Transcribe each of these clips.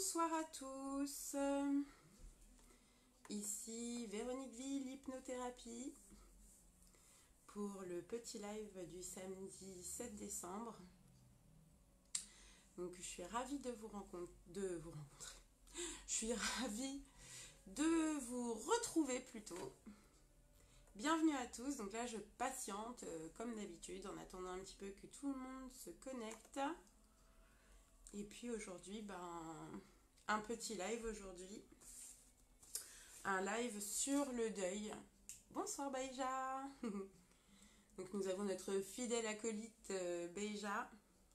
Bonsoir à tous, ici Véronique Ville, hypnothérapie, pour le petit live du samedi 7 décembre. Donc je suis ravie de vous rencontrer. Je suis ravie de vous retrouver plutôt. Bienvenue à tous, donc là je patiente comme d'habitude en attendant un petit peu que tout le monde se connecte. Et puis aujourd'hui, un petit live aujourd'hui. Un live sur le deuil. Bonsoir Beija. Donc nous avons notre fidèle acolyte Beija,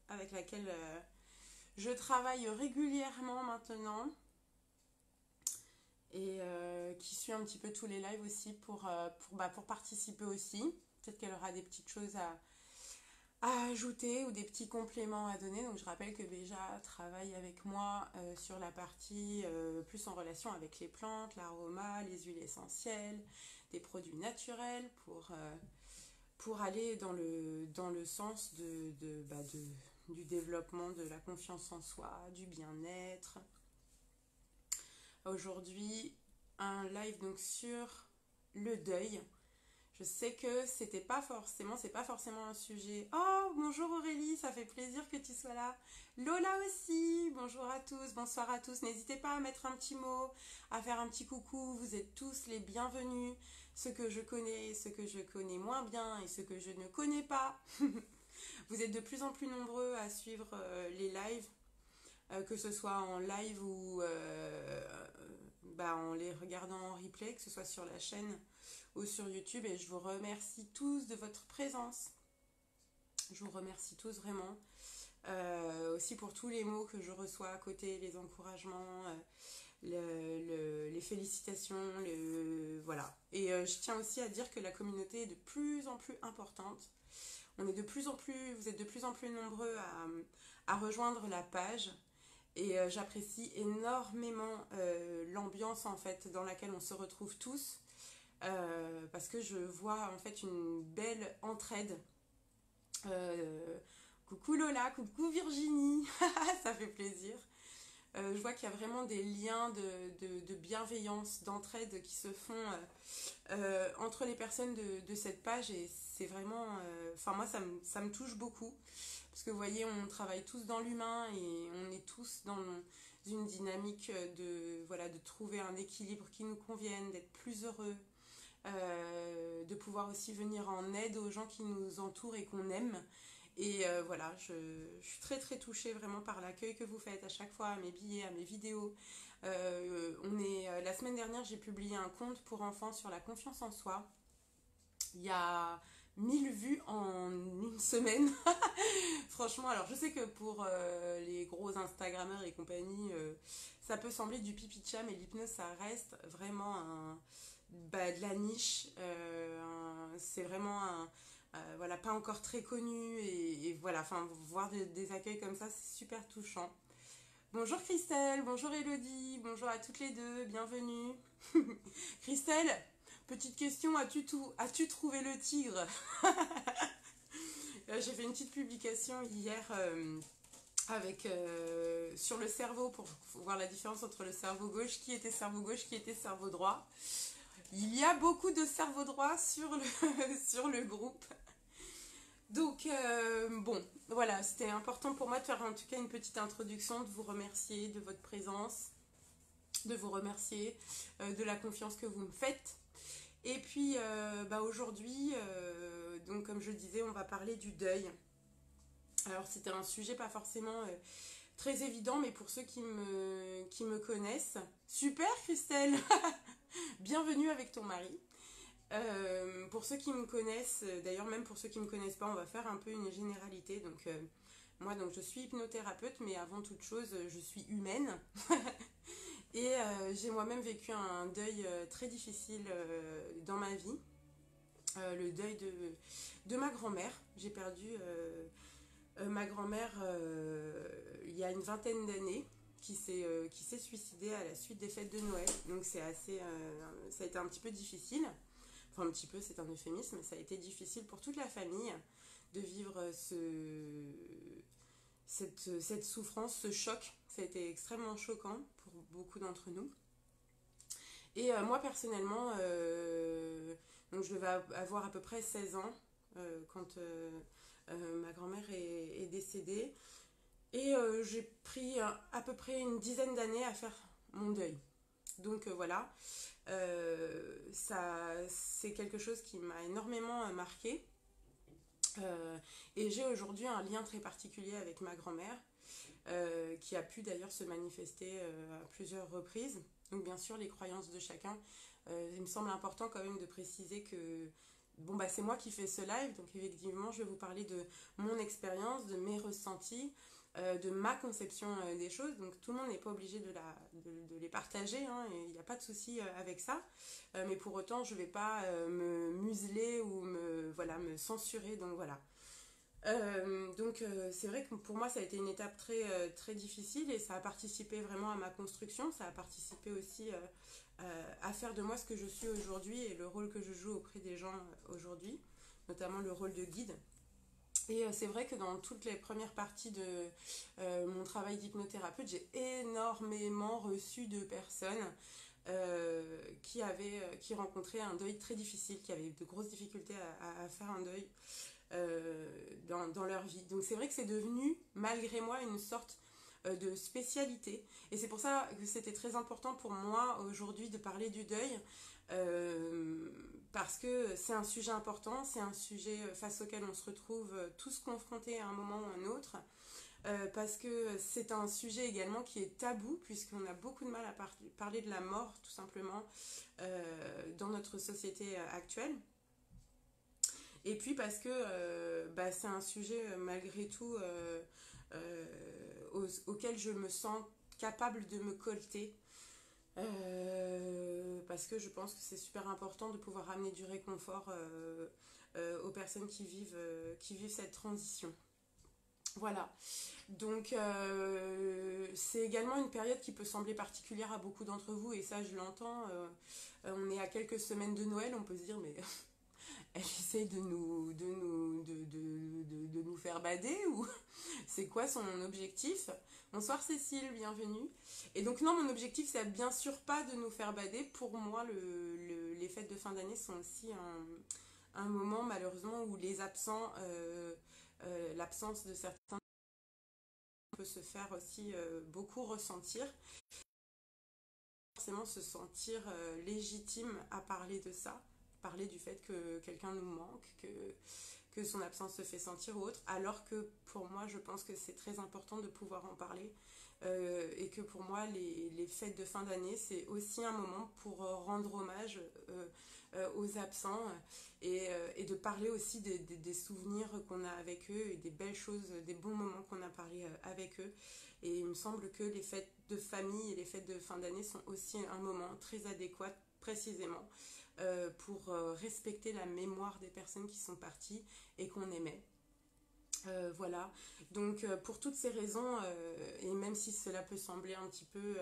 avec laquelle je travaille régulièrement maintenant. Et qui suit un petit peu tous les lives aussi pour participer aussi. Peut-être qu'elle aura des petites choses à ajouter ou des petits compléments à donner. Donc je rappelle que Beija travaille avec moi sur la partie plus en relation avec les plantes, l'aroma, les huiles essentielles, des produits naturels pour aller dans le sens du développement de la confiance en soi, du bien-être. Aujourd'hui, un live donc sur le deuil. Je sais que c'est pas forcément un sujet. Oh, bonjour Aurélie, ça fait plaisir que tu sois là. Lola aussi, bonjour à tous, bonsoir à tous. N'hésitez pas à mettre un petit mot, à faire un petit coucou. Vous êtes tous les bienvenus. Ceux que je connais, ceux que je connais moins bien et ceux que je ne connais pas. Vous êtes de plus en plus nombreux à suivre les lives. Que ce soit en live ou en les regardant en replay, que ce soit sur la chaîne ou sur YouTube. Et je vous remercie tous de votre présence. Je vous remercie tous vraiment. Aussi pour tous les mots que je reçois à côté, les encouragements, les félicitations, voilà. Et je tiens aussi à dire que la communauté est de plus en plus importante. Vous êtes de plus en plus nombreux à rejoindre la page. Et j'apprécie énormément l'ambiance en fait dans laquelle on se retrouve tous parce que je vois en fait une belle entraide. Coucou Lola, coucou Virginie, ça fait plaisir. Je vois qu'il y a vraiment des liens de bienveillance, d'entraide qui se font entre les personnes de cette page et c'est vraiment... moi ça me touche beaucoup parce que vous voyez on travaille tous dans l'humain et on est tous dans une dynamique de trouver un équilibre qui nous convienne, d'être plus heureux, de pouvoir aussi venir en aide aux gens qui nous entourent et qu'on aime. Et je suis très très touchée vraiment par l'accueil que vous faites à chaque fois à mes billets, à mes vidéos. La semaine dernière, j'ai publié un conte pour enfants sur la confiance en soi. Il y a 1000 vues en une semaine. Franchement, alors je sais que pour les gros Instagrammeurs et compagnie, ça peut sembler du pipi de chat, mais l'hypnose, ça reste vraiment de la niche. C'est vraiment pas encore très connu et voir des accueils comme ça, c'est super touchant. Bonjour Christelle, bonjour Elodie, bonjour à toutes les deux, bienvenue. Christelle, petite question, as-tu trouvé le tigre? J'ai fait une petite publication hier sur le cerveau pour voir la différence entre le cerveau gauche, qui était cerveau droit. Il y a beaucoup de cerveau droit sur le groupe. Donc, voilà, c'était important pour moi de faire en tout cas une petite introduction, de vous remercier de votre présence, de vous remercier de la confiance que vous me faites. Et puis, aujourd'hui, donc comme je le disais, on va parler du deuil. Alors, c'était un sujet pas forcément très évident, mais pour ceux qui me connaissent, super Christelle. Bienvenue avec ton mari. Pour ceux qui me connaissent, d'ailleurs même pour ceux qui ne me connaissent pas, on va faire un peu une généralité. Donc moi je suis hypnothérapeute, mais avant toute chose je suis humaine. Et j'ai moi-même vécu un deuil très difficile dans ma vie. Le deuil de ma grand-mère. J'ai perdu ma grand-mère il y a une vingtaine d'années, qui s'est suicidée à la suite des fêtes de Noël. Donc ça a été un petit peu difficile. Enfin un petit peu, c'est un euphémisme. Ça a été difficile pour toute la famille de vivre cette souffrance, ce choc. Ça a été extrêmement choquant pour beaucoup d'entre nous. Et moi personnellement, donc je devais avoir à peu près 16 ans quand ma grand-mère est décédée. Et j'ai pris à peu près une dizaine d'années à faire mon deuil. Donc voilà, ça c'est quelque chose qui m'a énormément marqué. Et j'ai aujourd'hui un lien très particulier avec ma grand-mère, qui a pu d'ailleurs se manifester à plusieurs reprises. Donc bien sûr, les croyances de chacun. Il me semble important quand même de préciser que bon, bah, c'est moi qui fais ce live, donc effectivement, je vais vous parler de mon expérience, de mes ressentis, de ma conception des choses. Donc tout le monde n'est pas obligé de les partager, hein, et il n'y a pas de souci avec ça. Mais pour autant, je ne vais pas me museler ou me censurer. Donc voilà. C'est vrai que pour moi ça a été une étape très difficile et ça a participé vraiment à ma construction, ça a participé aussi à faire de moi ce que je suis aujourd'hui et le rôle que je joue auprès des gens aujourd'hui, notamment le rôle de guide. Et c'est vrai que dans toutes les premières parties de mon travail d'hypnothérapeute, j'ai énormément reçu de personnes qui rencontraient un deuil très difficile, qui avaient de grosses difficultés à faire un deuil dans leur vie. Donc c'est vrai que c'est devenu, malgré moi, une sorte de spécialité. Et c'est pour ça que c'était très important pour moi aujourd'hui de parler du deuil, parce que c'est un sujet important, c'est un sujet face auquel on se retrouve tous confrontés à un moment ou à un autre. Parce que c'est un sujet également qui est tabou, puisqu'on a beaucoup de mal à parler de la mort, tout simplement, dans notre société actuelle. Et puis parce que c'est un sujet malgré tout auquel je me sens capable de me colter. Parce que je pense que c'est super important de pouvoir amener du réconfort aux personnes qui vivent cette transition. Voilà. Donc c'est également une période qui peut sembler particulière à beaucoup d'entre vous, et ça je l'entends. On est à quelques semaines de Noël, on peut se dire mais elle essaie de nous faire bader, ou c'est quoi son objectif? Bonsoir Cécile, bienvenue. Et donc non, mon objectif c'est bien sûr pas de nous faire bader. Pour moi les fêtes de fin d'année sont aussi un moment malheureusement où les absents, l'absence de certains peut se faire aussi beaucoup ressentir. Forcément se sentir légitime à parler de ça, parler du fait que quelqu'un nous manque, que son absence se fait sentir ou autre, alors que pour moi je pense que c'est très important de pouvoir en parler, et que pour moi les fêtes de fin d'année c'est aussi un moment pour rendre hommage aux absents, et de parler aussi des souvenirs qu'on a avec eux et des belles choses, des bons moments qu'on a parlé avec eux. Et il me semble que les fêtes de famille et les fêtes de fin d'année sont aussi un moment très adéquat précisément pour respecter la mémoire des personnes qui sont parties et qu'on aimait. Voilà, donc pour toutes ces raisons, et même si cela peut sembler un petit peu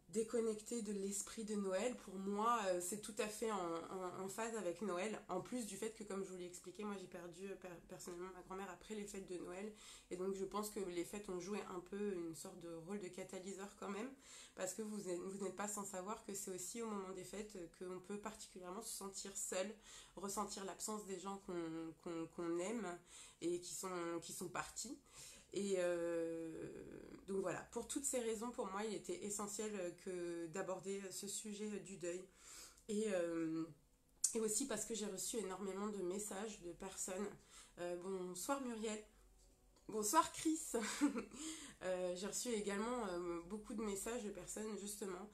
déconnecté de l'esprit de Noël, pour moi c'est tout à fait en phase avec Noël, en plus du fait que, comme je vous l'ai expliqué, moi j'ai perdu personnellement ma grand-mère après les fêtes de Noël, et donc je pense que les fêtes ont joué un peu une sorte de rôle de catalyseur quand même, parce que vous n'êtes pas sans savoir que c'est aussi au moment des fêtes qu'on peut particulièrement se sentir seul, ressentir l'absence des gens qu'on aime et qui sont partis. Et donc voilà, pour toutes ces raisons, pour moi, il était essentiel d'aborder ce sujet du deuil. Et aussi parce que j'ai reçu énormément de messages de personnes. Bonsoir Muriel. Bonsoir Chris. J'ai reçu également beaucoup de messages de personnes justement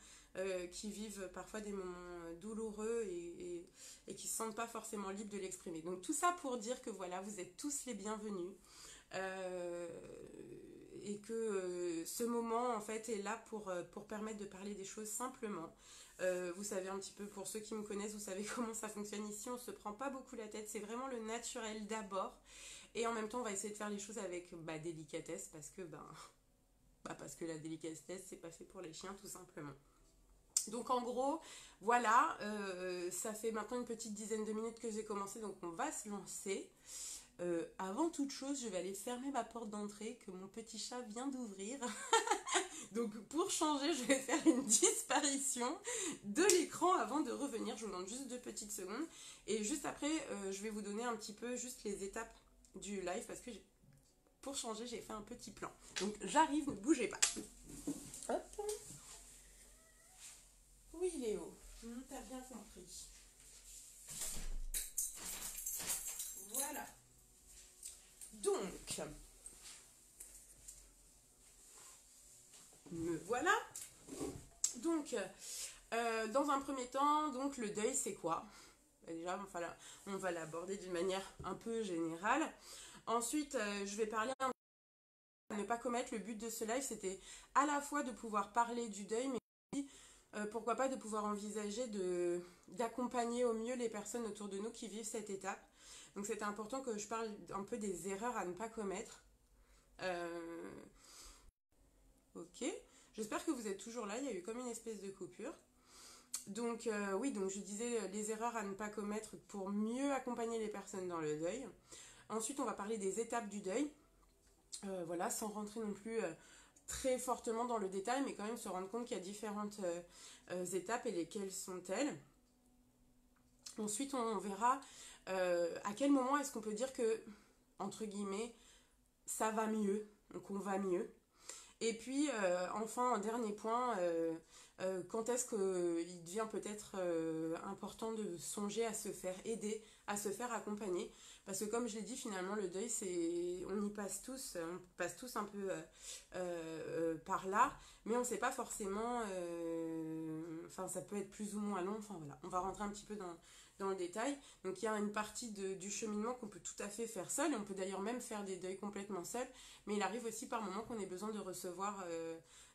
qui vivent parfois des moments douloureux et qui ne se sentent pas forcément libres de l'exprimer. Donc tout ça pour dire que voilà, vous êtes tous les bienvenus. Et que ce moment en fait est là pour permettre de parler des choses simplement. Vous savez un petit peu, pour ceux qui me connaissent, vous savez comment ça fonctionne ici, on se prend pas beaucoup la tête, c'est vraiment le naturel d'abord, et en même temps on va essayer de faire les choses avec délicatesse, parce que parce que la délicatesse c'est pas fait pour les chiens tout simplement. Donc en gros, voilà, ça fait maintenant une petite dizaine de minutes que j'ai commencé, donc on va se lancer. Avant toute chose, je vais aller fermer ma porte d'entrée que mon petit chat vient d'ouvrir. Donc pour changer, je vais faire une disparition de l'écran avant de revenir. Je vous demande juste 2 petites secondes. Et juste après, je vais vous donner un petit peu juste les étapes du live parce que pour changer, j'ai fait un petit plan. Donc j'arrive, ne bougez pas. Hop. Oui Léo, t'as bien compris. Voilà. Donc, me voilà. Donc, dans un premier temps, donc le deuil, c'est quoi? Déjà, on va l'aborder d'une manière un peu générale. Ensuite, je vais parler un peu de ne pas commettre. Le but de ce live, c'était à la fois de pouvoir parler du deuil, mais aussi, pourquoi pas, de pouvoir envisager d'accompagner au mieux les personnes autour de nous qui vivent cette étape. Donc, c'était important que je parle un peu des erreurs à ne pas commettre. Ok. J'espère que vous êtes toujours là. Il y a eu comme une espèce de coupure. Donc oui, donc je disais les erreurs à ne pas commettre pour mieux accompagner les personnes dans le deuil. Ensuite, on va parler des étapes du deuil. Voilà, sans rentrer non plus très fortement dans le détail, mais quand même se rendre compte qu'il y a différentes étapes et lesquelles sont-elles. Ensuite, on verra à quel moment est-ce qu'on peut dire que, entre guillemets, ça va mieux, donc on va mieux. Et puis, enfin, un dernier point, quand est-ce qu'il devient peut-être important de songer à se faire aider, à se faire accompagner. Parce que comme je l'ai dit, finalement, le deuil, on y passe tous, on passe tous un peu par là, mais on ne sait pas forcément, enfin, ça peut être plus ou moins long, enfin voilà, on va rentrer un petit peu dans le détail. Donc il y a une partie du cheminement qu'on peut tout à fait faire seul, et on peut d'ailleurs même faire des deuils complètement seul, mais il arrive aussi par moments qu'on ait besoin de recevoir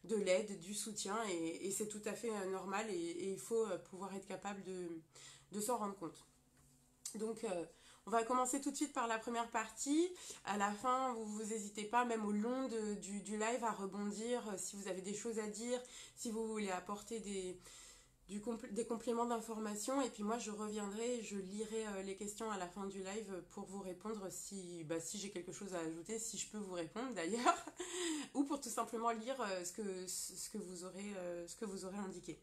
de l'aide, du soutien, et c'est tout à fait normal, et il faut pouvoir être capable de s'en rendre compte. Donc on va commencer tout de suite par la première partie. À la fin, vous n'hésitez pas, même au long du live, à rebondir si vous avez des choses à dire, si vous voulez apporter des compléments d'information, et puis moi je reviendrai et je lirai les questions à la fin du live pour vous répondre si j'ai quelque chose à ajouter, si je peux vous répondre d'ailleurs, ou pour tout simplement lire ce que vous aurez indiqué.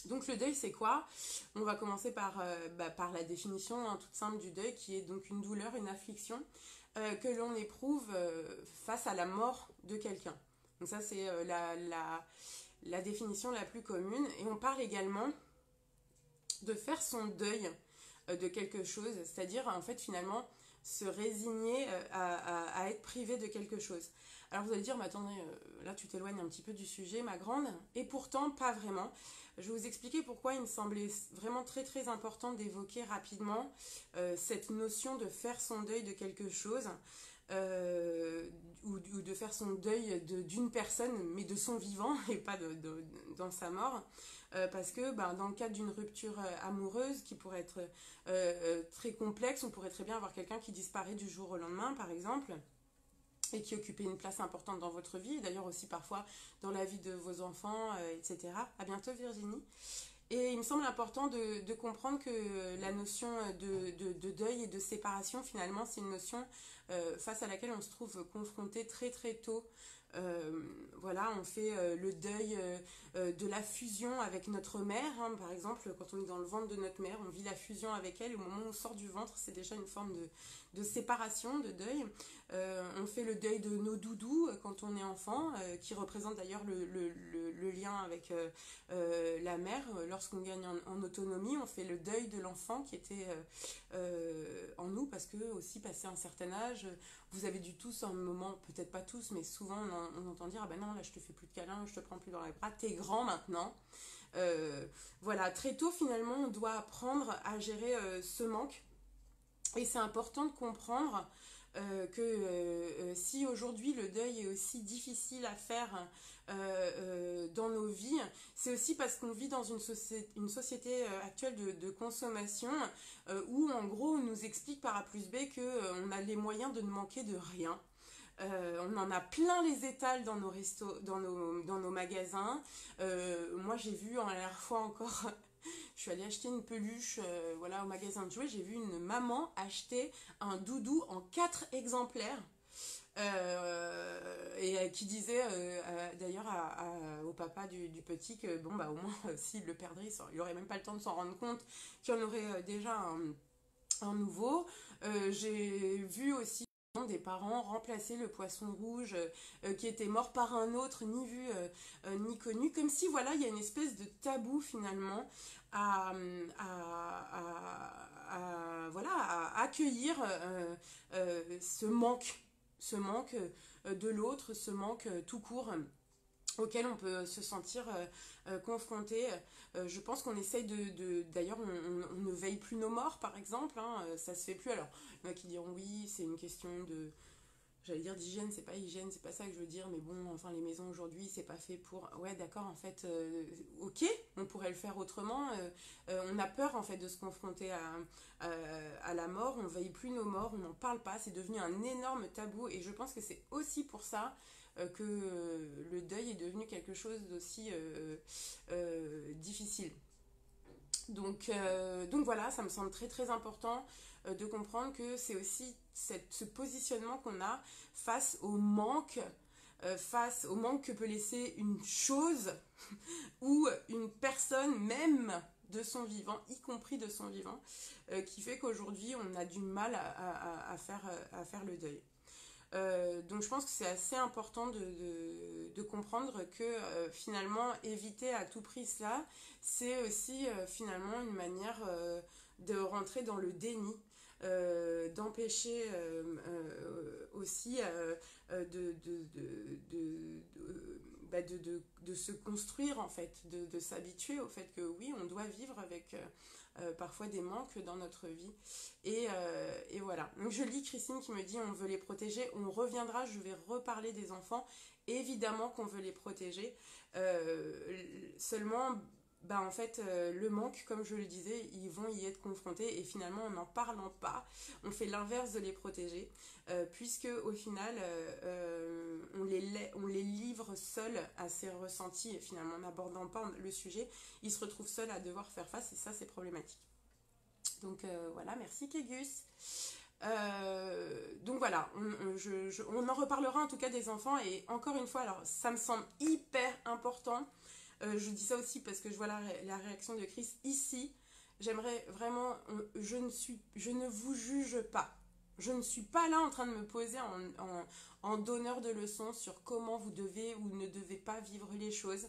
Donc le deuil, c'est quoi? On va commencer par la définition toute simple du deuil, qui est donc une douleur, une affliction que l'on éprouve face à la mort de quelqu'un. Donc ça, c'est la définition la plus commune. Et on parle également de faire son deuil de quelque chose, c'est-à-dire en fait finalement se résigner à être privé de quelque chose. Alors vous allez dire, mais attendez, là tu t'éloignes un petit peu du sujet, ma grande, et pourtant pas vraiment. Je vais vous expliquer pourquoi il me semblait vraiment très très important d'évoquer rapidement cette notion de faire son deuil de quelque chose, ou de faire son deuil d'une personne, mais de son vivant et pas dans sa mort. Parce que dans le cadre d'une rupture amoureuse qui pourrait être très complexe, on pourrait très bien avoir quelqu'un qui disparaît du jour au lendemain, par exemple, et qui occupait une place importante dans votre vie, et d'ailleurs aussi parfois dans la vie de vos enfants, etc. À bientôt Virginie. Et il me semble important de comprendre que la notion de deuil et de séparation, finalement, c'est une notion face à laquelle on se trouve confronté très très tôt. Voilà, on fait le deuil de la fusion avec notre mère, hein, par exemple, quand on est dans le ventre de notre mère, on vit la fusion avec elle, et au moment où on sort du ventre, c'est déjà une forme de séparation, de deuil. On fait le deuil de nos doudous quand on est enfant, qui représente d'ailleurs le lien avec la mère. Lorsqu'on gagne en autonomie, on fait le deuil de l'enfant qui était en nous, parce que aussi passé un certain âge, vous avez dû tous un moment, peut-être pas tous, mais souvent on entend dire, ah ben non, là je te fais plus de câlins, je te prends plus dans les bras, t'es grand maintenant. Voilà, très tôt finalement on doit apprendre à gérer ce manque, et c'est important de comprendre que si aujourd'hui le deuil est aussi difficile à faire dans nos vies, c'est aussi parce qu'on vit dans une société actuelle de consommation, où en gros on nous explique par A plus B qu'on a les moyens de ne manquer de rien. On en a plein les étals dans nos restos, dans nos magasins. Moi j'ai vu en la dernière fois encore Je suis allée acheter une peluche voilà, au magasin de jouets. J'ai vu une maman acheter un doudou en 4 exemplaires. Et qui disait d'ailleurs au papa du petit que bon bah au moins s'il le perdrait il aurait même pas le temps de s'en rendre compte qu'il y en aurait déjà un nouveau. J'ai vu aussi des parents remplacer le poisson rouge qui était mort par un autre, ni vu ni connu, comme si voilà il y a une espèce de tabou finalement à, voilà, à accueillir ce manque de l'autre, ce manque tout court auquel on peut se sentir confronté. Je pense qu'on essaye d'ailleurs, on ne veille plus nos morts, par exemple, hein, ça se fait plus. Alors, il y en a qui diront oui, c'est une question de, j'allais dire d'hygiène, c'est pas hygiène, c'est pas ça que je veux dire, mais bon, enfin, les maisons aujourd'hui, c'est pas fait pour. Ouais, d'accord, en fait, ok, on pourrait le faire autrement. On a peur, en fait, de se confronter à la mort, on veille plus nos morts, on n'en parle pas, c'est devenu un énorme tabou, et je pense que c'est aussi pour ça que le deuil est devenu quelque chose d'aussi difficile. Donc voilà, ça me semble très très important de comprendre que c'est aussi ce positionnement qu'on a face au manque que peut laisser une chose ou une personne même de son vivant, y compris de son vivant, qui fait qu'aujourd'hui on a du mal à faire le deuil. Donc je pense que c'est assez important de comprendre que finalement éviter à tout prix cela, c'est aussi finalement une manière de rentrer dans le déni, d'empêcher aussi de se construire en fait, de s'habituer au fait que oui, on doit vivre avec parfois des manques dans notre vie. Et voilà. Donc je lis Christine qui me dit on veut les protéger, on reviendra, je vais reparler des enfants. Évidemment qu'on veut les protéger. Seulement, bah en fait, le manque, comme je le disais, ils vont y être confrontés et finalement, en n'en parlant pas, on fait l'inverse de les protéger, puisque au final, on les livre seuls à ces ressentis et finalement, en n'abordant pas le sujet, ils se retrouvent seuls à devoir faire face et ça, c'est problématique. Donc voilà, merci Kégus. Donc voilà, on en reparlera en tout cas des enfants et encore une fois, alors ça me semble hyper important. Je dis ça aussi parce que je vois la réaction de Chris ici. J'aimerais vraiment, je ne vous juge pas. Je ne suis pas là en train de me poser en donneur de leçons sur comment vous devez ou ne devez pas vivre les choses.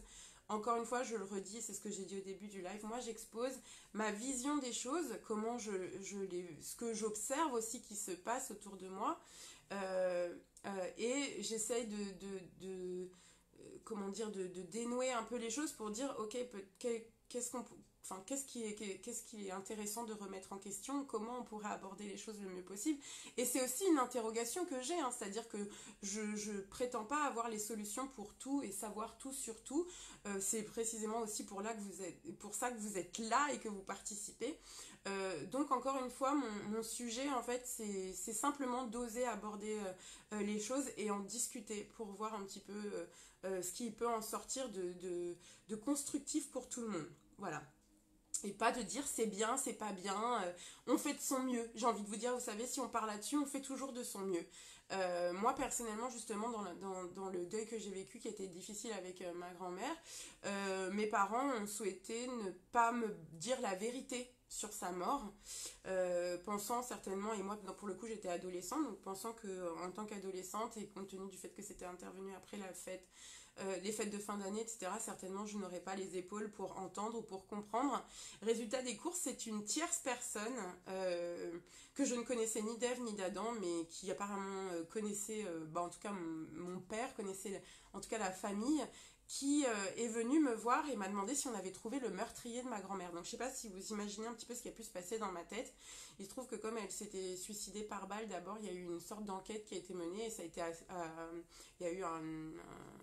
Encore une fois, je le redis, c'est ce que j'ai dit au début du live. Moi, j'expose ma vision des choses, comment ce que j'observe aussi qui se passe autour de moi. Et j'essaye comment dire, de dénouer un peu les choses pour dire, ok, qu'est-ce qui est intéressant de remettre en question, comment on pourrait aborder les choses le mieux possible. Et c'est aussi une interrogation que j'ai, hein, c'est-à-dire que je prétends pas avoir les solutions pour tout et savoir tout sur tout. C'est précisément aussi pour ça que vous êtes là et que vous participez. Donc encore une fois, mon sujet en fait c'est simplement d'oser aborder les choses et en discuter pour voir un petit peu ce qui peut en sortir de constructif pour tout le monde. Voilà. Et pas de dire c'est bien, c'est pas bien, on fait de son mieux. J'ai envie de vous dire, vous savez, si on parle là-dessus, on fait toujours de son mieux. Moi, personnellement, justement, dans le deuil que j'ai vécu, qui était difficile avec ma grand-mère, mes parents ont souhaité ne pas me dire la vérité sur sa mort, pensant certainement, et moi, pour le coup, j'étais adolescente, donc pensant qu'en tant qu'adolescente, et compte tenu du fait que c'était intervenu après les fêtes de fin d'année, etc., certainement je n'aurais pas les épaules pour entendre ou pour comprendre. Résultat des courses, c'est une tierce personne que je ne connaissais ni d'Ève ni d'Adam, mais qui apparemment connaissait, en tout cas mon père connaissait en tout cas la famille, qui est venue me voir et m'a demandé si on avait trouvé le meurtrier de ma grand-mère. Donc je sais pas si vous imaginez un petit peu ce qui a pu se passer dans ma tête. Il se trouve que comme elle s'était suicidée par balle, d'abord il y a eu une sorte d'enquête qui a été menée et ça a été il y a eu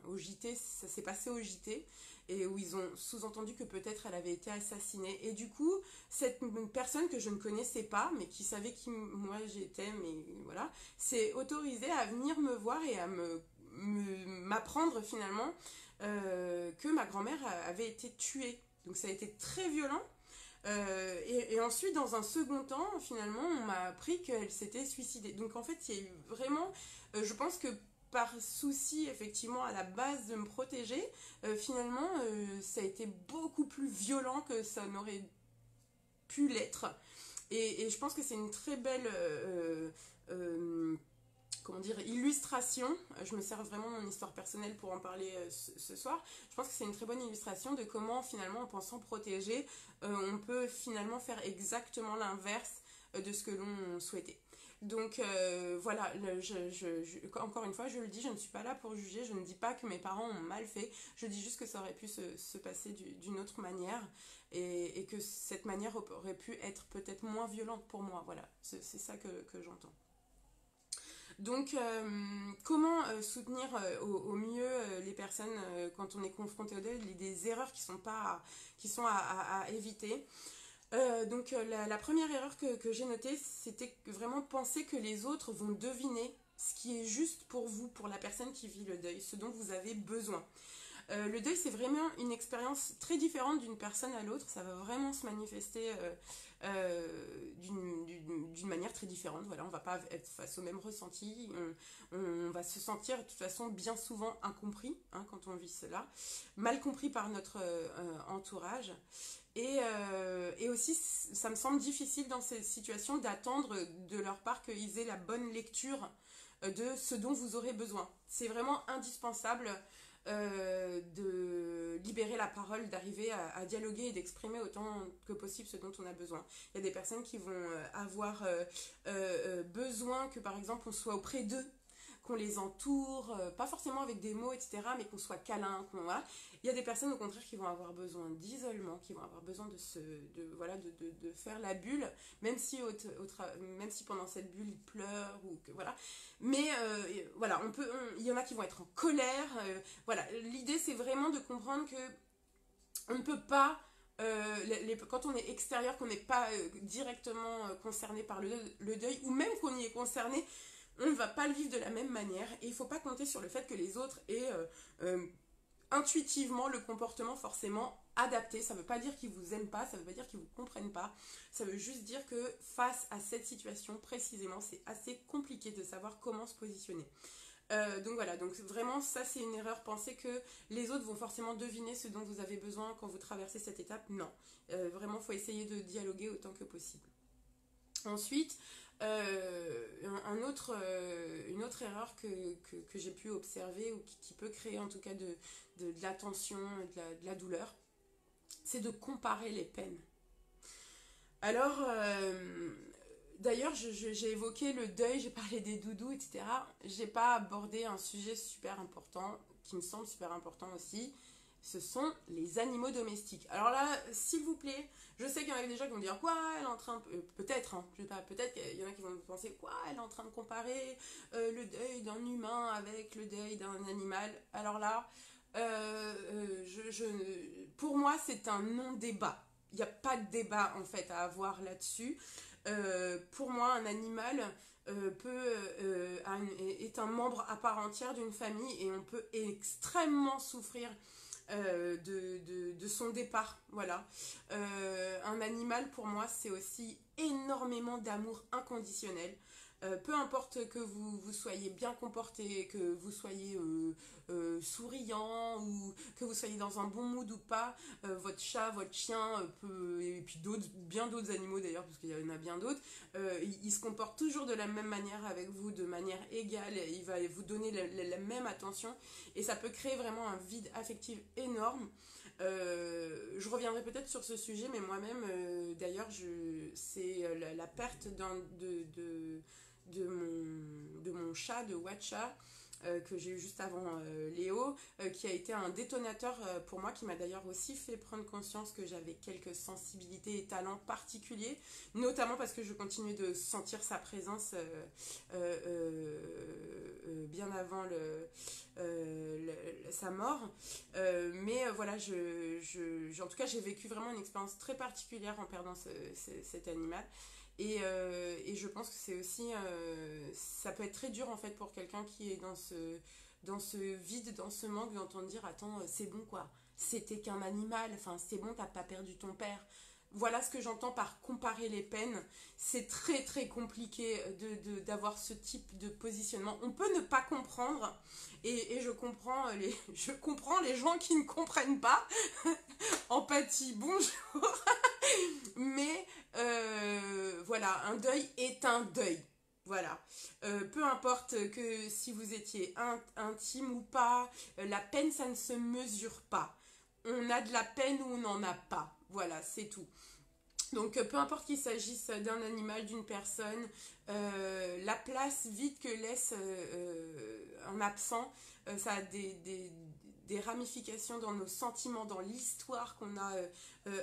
au JT, ça s'est passé au JT et où ils ont sous-entendu que peut-être elle avait été assassinée. Et du coup, cette personne que je ne connaissais pas, mais qui savait qui moi j'étais, mais voilà, s'est autorisée à venir me voir et à m'apprendre finalement que ma grand-mère avait été tuée. Donc ça a été très violent. Et ensuite, dans un second temps, finalement, on m'a appris qu'elle s'était suicidée. Donc en fait, il y a eu vraiment, je pense que par souci, effectivement, à la base de me protéger, finalement, ça a été beaucoup plus violent que ça n'aurait pu l'être. Et je pense que c'est une très belle comment dire, illustration. Je me sers vraiment de mon histoire personnelle pour en parler ce soir. Je pense que c'est une très bonne illustration de comment finalement en pensant protéger, on peut finalement faire exactement l'inverse de ce que l'on souhaitait. Donc voilà, encore une fois, je le dis, je ne suis pas là pour juger, je ne dis pas que mes parents ont mal fait, je dis juste que ça aurait pu se passer d'une autre manière et que cette manière aurait pu être peut-être moins violente pour moi, voilà, c'est ça que j'entends. Donc, comment soutenir au mieux les personnes quand on est confronté au deuil, des erreurs qui sont à éviter. Donc, la première erreur que j'ai notée, c'était vraiment penser que les autres vont deviner ce qui est juste pour vous, pour la personne qui vit le deuil, ce dont vous avez besoin. Le deuil, c'est vraiment une expérience très différente d'une personne à l'autre. Ça va vraiment se manifester d'une manière très différente. Voilà, on ne va pas être face au même ressenti. On va se sentir de toute façon bien souvent incompris quand on vit cela, mal compris par notre entourage. Et aussi, ça me semble difficile dans ces situations d'attendre de leur part qu'ils aient la bonne lecture de ce dont vous aurez besoin. C'est vraiment indispensable de libérer la parole, d'arriver à dialoguer et d'exprimer autant que possible ce dont on a besoin. Il y a des personnes qui vont avoir besoin que par exemple on soit auprès d'eux, qu'on les entoure, pas forcément avec des mots, etc., mais qu'on soit câlin, voilà. Il y a des personnes au contraire qui vont avoir besoin d'isolement, qui vont avoir besoin de faire la bulle, même si, même si pendant cette bulle ils pleurent, ou que, voilà. Mais voilà, il y en a qui vont être en colère. Voilà, l'idée c'est vraiment de comprendre que on ne peut pas quand on est extérieur, qu'on n'est pas directement concerné par le deuil, ou même qu'on y est concerné, on ne va pas le vivre de la même manière. Et il ne faut pas compter sur le fait que les autres aient intuitivement le comportement forcément adapté. Ça ne veut pas dire qu'ils vous aiment pas, ça ne veut pas dire qu'ils vous comprennent pas. Ça veut juste dire que face à cette situation précisément, c'est assez compliqué de savoir comment se positionner. Donc voilà, donc vraiment ça c'est une erreur, penser que les autres vont forcément deviner ce dont vous avez besoin quand vous traversez cette étape, non. Vraiment il faut essayer de dialoguer autant que possible. Ensuite, une autre erreur que j'ai pu observer, ou qui peut créer en tout cas de la tension, de la douleur, c'est de comparer les peines. Alors, d'ailleurs, j'ai évoqué le deuil, j'ai parlé des doudous, etc. J'ai pas abordé un sujet super important, qui me semble super important aussi. Ce sont les animaux domestiques. Alors là, s'il vous plaît, je sais qu'il y en a des gens qui vont dire quoi, elle est en train de... peut-être, hein, je sais pas, peut-être qu'il y en a qui vont penser quoi, elle est en train de comparer le deuil d'un humain avec le deuil d'un animal. Alors là, pour moi, c'est un non-débat. Il n'y a pas de débat en fait à avoir là-dessus. Pour moi, un animal est un membre à part entière d'une famille, et on peut extrêmement souffrir de son départ. Voilà. Un animal, pour moi, c'est aussi énormément d'amour inconditionnel. Peu importe que vous soyez bien comporté, que vous soyez souriant, ou que vous soyez dans un bon mood ou pas, votre chat, votre chien, et puis bien d'autres animaux d'ailleurs, parce qu'il y en a bien d'autres, il se comporte toujours de la même manière avec vous, de manière égale, il va vous donner la même attention, et ça peut créer vraiment un vide affectif énorme. Je reviendrai peut-être sur ce sujet, mais moi-même, d'ailleurs, c'est la perte de mon chat, de Watcha, que j'ai eu juste avant Léo, qui a été un détonateur pour moi, qui m'a d'ailleurs aussi fait prendre conscience que j'avais quelques sensibilités et talents particuliers, notamment parce que je continuais de sentir sa présence bien avant sa mort. Mais voilà, en tout cas, j'ai vécu vraiment une expérience très particulière en perdant cet animal. Et je pense que c'est aussi, ça peut être très dur en fait pour quelqu'un qui est dans ce vide, dans ce manque, d'entendre dire attends, c'est bon quoi, c'était qu'un animal, enfin c'est bon, t'as pas perdu ton père. voilà ce que j'entends par comparer les peines. C'est très très compliqué d'avoir ce type de positionnement. On peut ne pas comprendre, et je comprends je comprends les gens qui ne comprennent pas. Empathie, bonjour. Mais voilà, un deuil est un deuil. Voilà. Peu importe que si vous étiez intime ou pas, la peine, ça ne se mesure pas. On a de la peine ou on n'en a pas. Voilà, c'est tout. Donc peu importe qu'il s'agisse d'un animal, d'une personne, la place vide que laisse un absent, ça a des ramifications dans nos sentiments, dans l'histoire qu'on a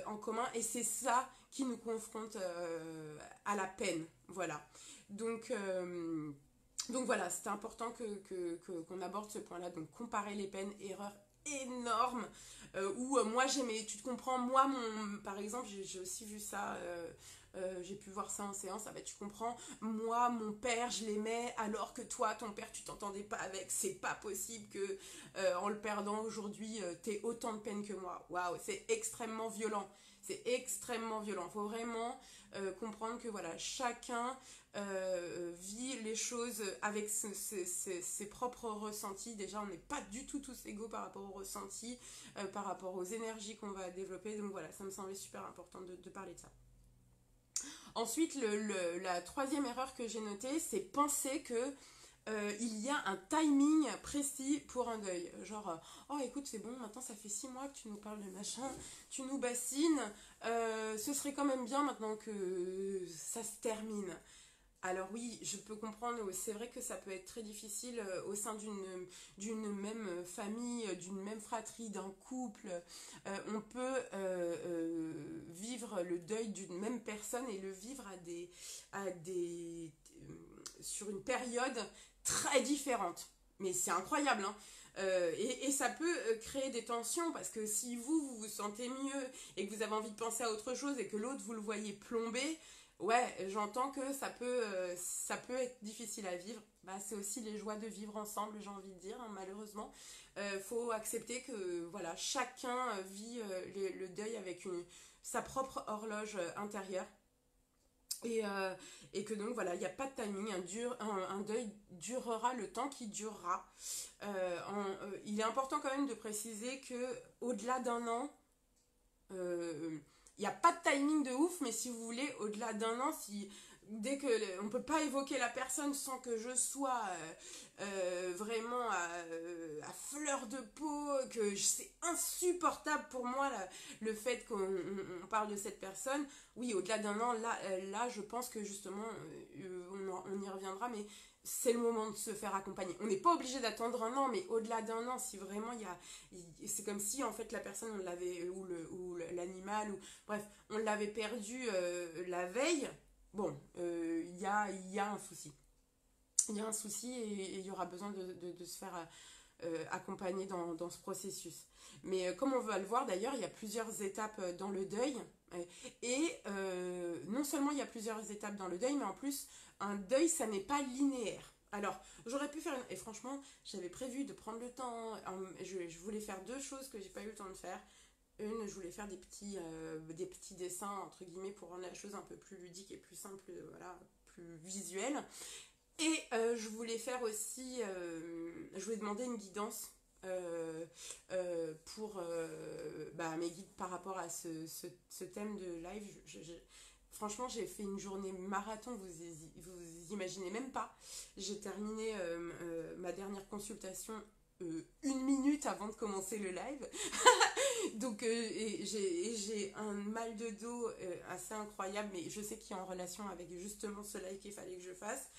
en commun, et c'est ça qui nous confronte à la peine. Voilà. Donc, euh, donc voilà, c'était important qu'on aborde ce point-là. Donc comparer les peines, erreur énorme. Où moi j'aimais, tu te comprends, moi par exemple j'ai aussi vu ça, j'ai pu voir ça en séance. Ah bah tu comprends, moi mon père je l'aimais alors que toi ton père tu t'entendais pas avec, c'est pas possible que en le perdant aujourd'hui t'aies autant de peine que moi. Waouh, c'est extrêmement violent. C'est extrêmement violent. Faut vraiment comprendre que voilà, chacun vit les choses avec ses propres ressentis. Déjà, on n'est pas du tout tous égaux par rapport aux ressentis, par rapport aux énergies qu'on va développer. Donc voilà, ça me semblait super important de parler de ça. Ensuite, la troisième erreur que j'ai notée, c'est penser que il y a un timing précis pour un deuil. Genre, oh écoute, c'est bon, maintenant ça fait 6 mois que tu nous parles de machin, tu nous bassines, ce serait quand même bien maintenant que ça se termine. Alors oui, je peux comprendre, c'est vrai que ça peut être très difficile au sein d'une même famille, d'une même fratrie, d'un couple. On peut vivre le deuil d'une même personne et le vivre sur une période très différente. Mais c'est incroyable, hein. Et ça peut créer des tensions parce que si vous sentez mieux et que vous avez envie de penser à autre chose et que l'autre vous le voyez plomber, ouais, j'entends que ça peut être difficile à vivre. Bah, c'est aussi les joies de vivre ensemble, j'ai envie de dire, hein, malheureusement. Faut accepter que voilà, chacun vit le deuil avec sa propre horloge intérieure. Et que donc voilà, il n'y a pas de timing, un deuil durera le temps qui durera. Il est important quand même de préciser que au-delà d'un an, il n'y a pas de timing de ouf, mais si vous voulez, au-delà d'un an, si dès que on peut pas évoquer la personne sans que je sois vraiment à fleur de peau, que c'est insupportable pour moi le fait qu'on parle de cette personne. Oui, au-delà d'un an, là je pense que justement on y reviendra, mais c'est le moment de se faire accompagner. On n'est pas obligé d'attendre un an, mais au-delà d'un an, si vraiment c'est comme si en fait la personne on l'avait ou l'animal ou bref on l'avait perdu la veille. Bon, il y a un souci. Il y a un souci et il y aura besoin de se faire accompagner dans ce processus. Mais comme on va le voir d'ailleurs, il y a plusieurs étapes dans le deuil. Et non seulement il y a plusieurs étapes dans le deuil, mais en plus, un deuil, ça n'est pas linéaire. Alors, j'aurais pu faire et franchement, j'avais prévu de prendre le temps. Je voulais faire deux choses que j'ai pas eu le temps de faire. Une, je voulais faire des petits dessins, entre guillemets, pour rendre la chose un peu plus ludique et plus simple, voilà, plus visuelle. Et je voulais faire aussi, je voulais demander une guidance pour mes guides par rapport à ce thème de live. Franchement, j'ai fait une journée marathon, vous imaginez même pas. J'ai terminé ma dernière consultation 1 minute avant de commencer le live. Donc j'ai un mal de dos assez incroyable, mais je sais qu'il est en relation avec justement ce live qu'il fallait que je fasse.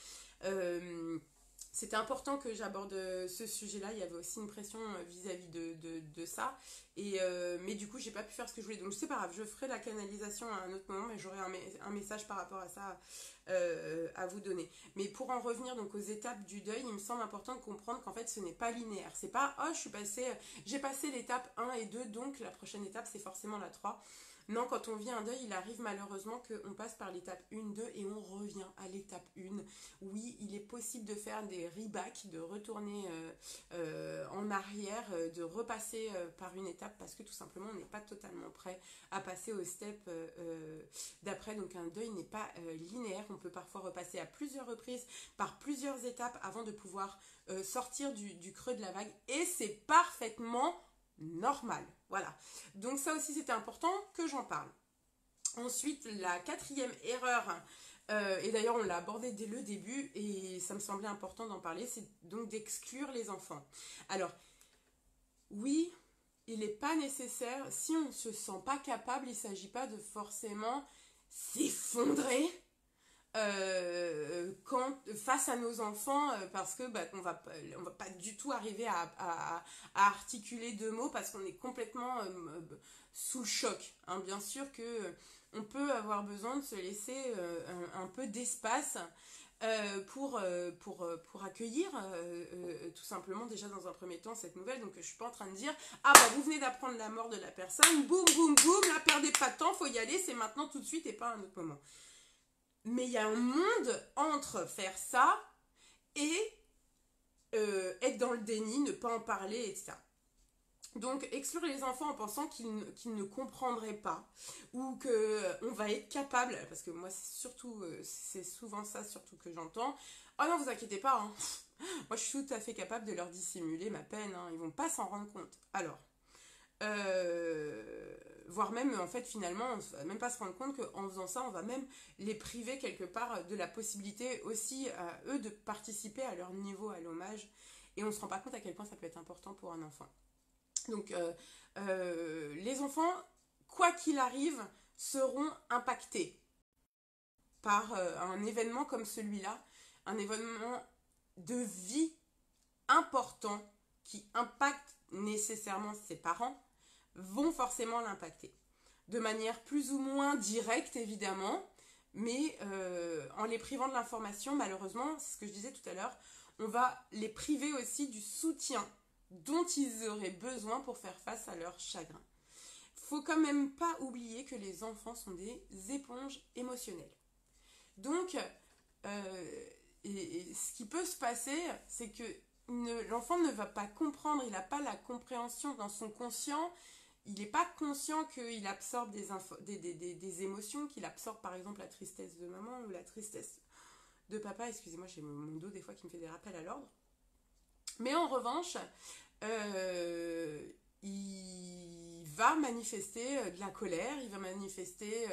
C'était important que j'aborde ce sujet-là. Il y avait aussi une pression vis-à-vis de ça. Mais du coup, j'ai pas pu faire ce que je voulais. Donc, c'est pas grave, je ferai la canalisation à un autre moment, mais j'aurai un message par rapport à ça à vous donner. Mais pour en revenir donc aux étapes du deuil, il me semble important de comprendre qu'en fait, ce n'est pas linéaire. C'est pas, oh, j'ai passé l'étape 1 et 2, donc la prochaine étape, c'est forcément la 3. Non, quand on vit un deuil, il arrive malheureusement qu'on passe par l'étape 1, 2 et on revient à l'étape 1. Oui, il est possible de faire des rebacks, de retourner en arrière, de repasser par une étape parce que tout simplement on n'est pas totalement prêt à passer au step d'après. Donc un deuil n'est pas linéaire. On peut parfois repasser à plusieurs reprises par plusieurs étapes avant de pouvoir sortir du creux de la vague et c'est parfaitement normal. Voilà. Donc ça aussi c'était important que j'en parle. Ensuite, la quatrième erreur, et d'ailleurs on l'a abordé dès le début et ça me semblait important d'en parler, c'est donc d'exclure les enfants. Alors, oui, il n'est pas nécessaire, si on ne se sent pas capable, il ne s'agit pas de forcément s'effondrer face à nos enfants parce que on va pas du tout arriver à articuler deux mots parce qu'on est complètement sous le choc. Hein. Bien sûr que on peut avoir besoin de se laisser un peu d'espace pour accueillir tout simplement déjà dans un premier temps cette nouvelle. Donc je suis pas en train de dire ah bah vous venez d'apprendre la mort de la personne, boum boum boum, là perdez pas de temps, faut y aller, c'est maintenant tout de suite et pas à un autre moment. Mais il y a un monde entre faire ça et être dans le déni, ne pas en parler, etc. Donc exclure les enfants en pensant qu'ils ne comprendraient pas ou qu'on va être capable, parce que moi c'est souvent ça surtout que j'entends, oh non vous inquiétez pas, hein. Moi je suis tout à fait capable de leur dissimuler ma peine, hein. Ils vont pas s'en rendre compte. Alors, voire même en fait finalement on ne va même pas se rendre compte qu'en faisant ça on va même les priver quelque part de la possibilité aussi à eux de participer à leur niveau à l'hommage et on ne se rend pas compte à quel point ça peut être important pour un enfant. Donc les enfants quoi qu'il arrive seront impactés par un événement comme celui-là, un événement de vie important qui impacte nécessairement ses parents vont forcément l'impacter. De manière plus ou moins directe, évidemment, mais en les privant de l'information, malheureusement, c'est ce que je disais tout à l'heure, on va les priver aussi du soutien dont ils auraient besoin pour faire face à leur chagrin. Faut quand même pas oublier que les enfants sont des éponges émotionnelles. Donc, et ce qui peut se passer, c'est que l'enfant ne va pas comprendre, il n'a pas la compréhension dans son conscient, il n'est pas conscient qu'il absorbe des émotions, qu'il absorbe par exemple la tristesse de maman ou la tristesse de papa. Excusez-moi, j'ai mon dos des fois qui me fait des rappels à l'ordre. Mais en revanche, il va manifester de la colère, il va manifester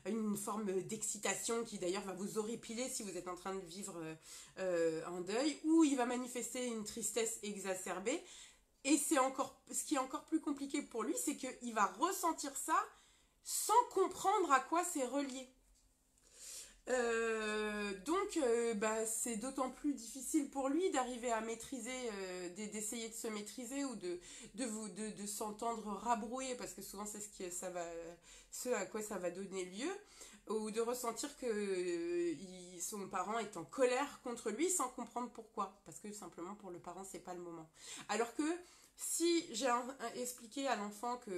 une forme d'excitation qui d'ailleurs va vous horripiler si vous êtes en train de vivre un deuil, ou il va manifester une tristesse exacerbée. Et ce qui est encore plus compliqué pour lui, c'est qu'il va ressentir ça sans comprendre à quoi c'est relié. Donc, c'est d'autant plus difficile pour lui d'arriver à maîtriser, d'essayer de se maîtriser ou de s'entendre rabrouer, parce que souvent c'est ce à quoi ça va donner lieu, ou de ressentir que son parent est en colère contre lui sans comprendre pourquoi, parce que simplement pour le parent c'est pas le moment. Alors que si j'ai expliqué à l'enfant que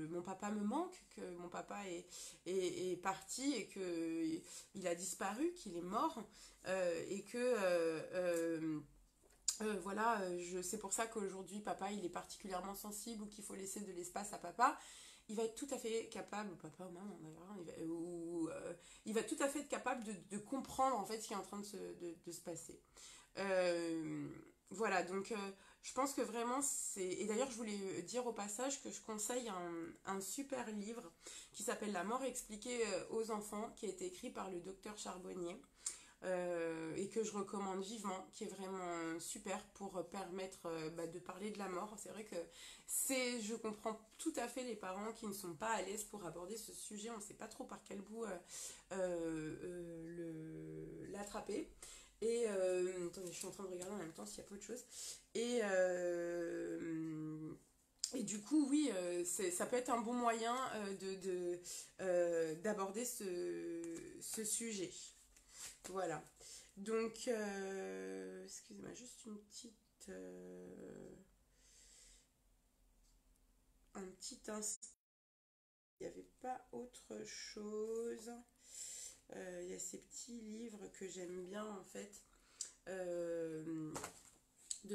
mon papa me manque, que mon papa est parti et qu'il a disparu, qu'il est mort, et que voilà, c'est pour ça qu'aujourd'hui papa il est particulièrement sensible ou qu'il faut laisser de l'espace à papa, il va être tout à fait capable, papa ou maman d'ailleurs, il va tout à fait être capable de comprendre en fait ce qui est en train de se passer. Voilà, donc je pense que vraiment c'est... Et d'ailleurs je voulais dire au passage que je conseille un super livre qui s'appelle La mort expliquée aux enfants, qui a été écrit par le docteur Charbonnier, et que je recommande vivement, qui est vraiment super pour permettre de parler de la mort. C'est vrai que je comprends tout à fait les parents qui ne sont pas à l'aise pour aborder ce sujet, on ne sait pas trop par quel bout l'attraper. Et attendez, je suis en train de regarder en même temps s'il y a pas autre chose. Et du coup, oui, ça peut être un bon moyen d'aborder ce sujet. Voilà. Donc, excusez-moi, juste une petite... un petit instant. Il n'y avait pas autre chose. Il y a ces petits livres que j'aime bien en fait, de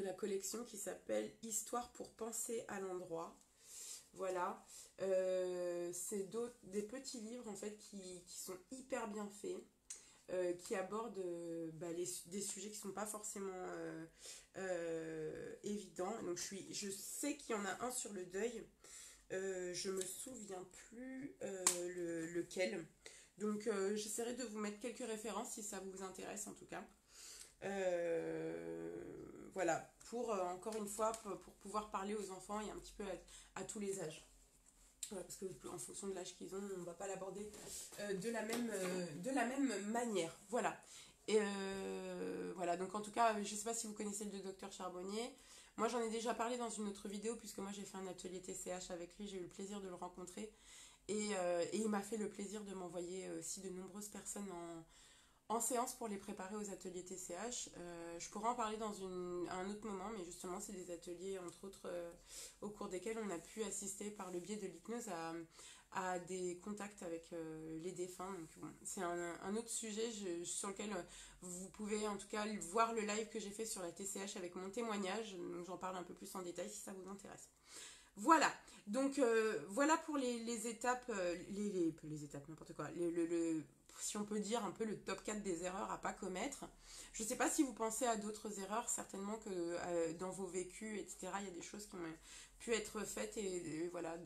la collection qui s'appelle Histoire pour penser à l'endroit. Voilà. C'est des petits livres en fait qui sont hyper bien faits. Qui abordent des sujets qui ne sont pas forcément évidents. Donc je sais qu'il y en a un sur le deuil. Je me souviens plus lequel. Donc j'essaierai de vous mettre quelques références si ça vous intéresse en tout cas. Voilà, pour encore une fois, pour pouvoir parler aux enfants et un petit peu à tous les âges. Voilà, parce que en fonction de l'âge qu'ils ont, on ne va pas l'aborder de la même manière. Voilà. Et voilà, donc en tout cas, je ne sais pas si vous connaissez le docteur Charbonnier. Moi, j'en ai déjà parlé dans une autre vidéo, puisque moi, j'ai fait un atelier TCH avec lui, j'ai eu le plaisir de le rencontrer. Et il m'a fait le plaisir de m'envoyer aussi de nombreuses personnes en séance pour les préparer aux ateliers TCH. Je pourrais en parler à un autre moment, mais justement, c'est des ateliers, entre autres, au cours desquels on a pu assister par le biais de l'hypnose à des contacts avec les défunts. Donc, bon, c'est un autre sujet sur lequel vous pouvez en tout cas voir le live que j'ai fait sur la TCH avec mon témoignage. Donc, j'en parle un peu plus en détail si ça vous intéresse. Voilà, donc voilà pour les étapes, les étapes, n'importe quoi, si on peut dire un peu le top 4 des erreurs à pas commettre. Je ne sais pas si vous pensez à d'autres erreurs, certainement que dans vos vécus, etc., il y a des choses qui ont pu être faites et voilà,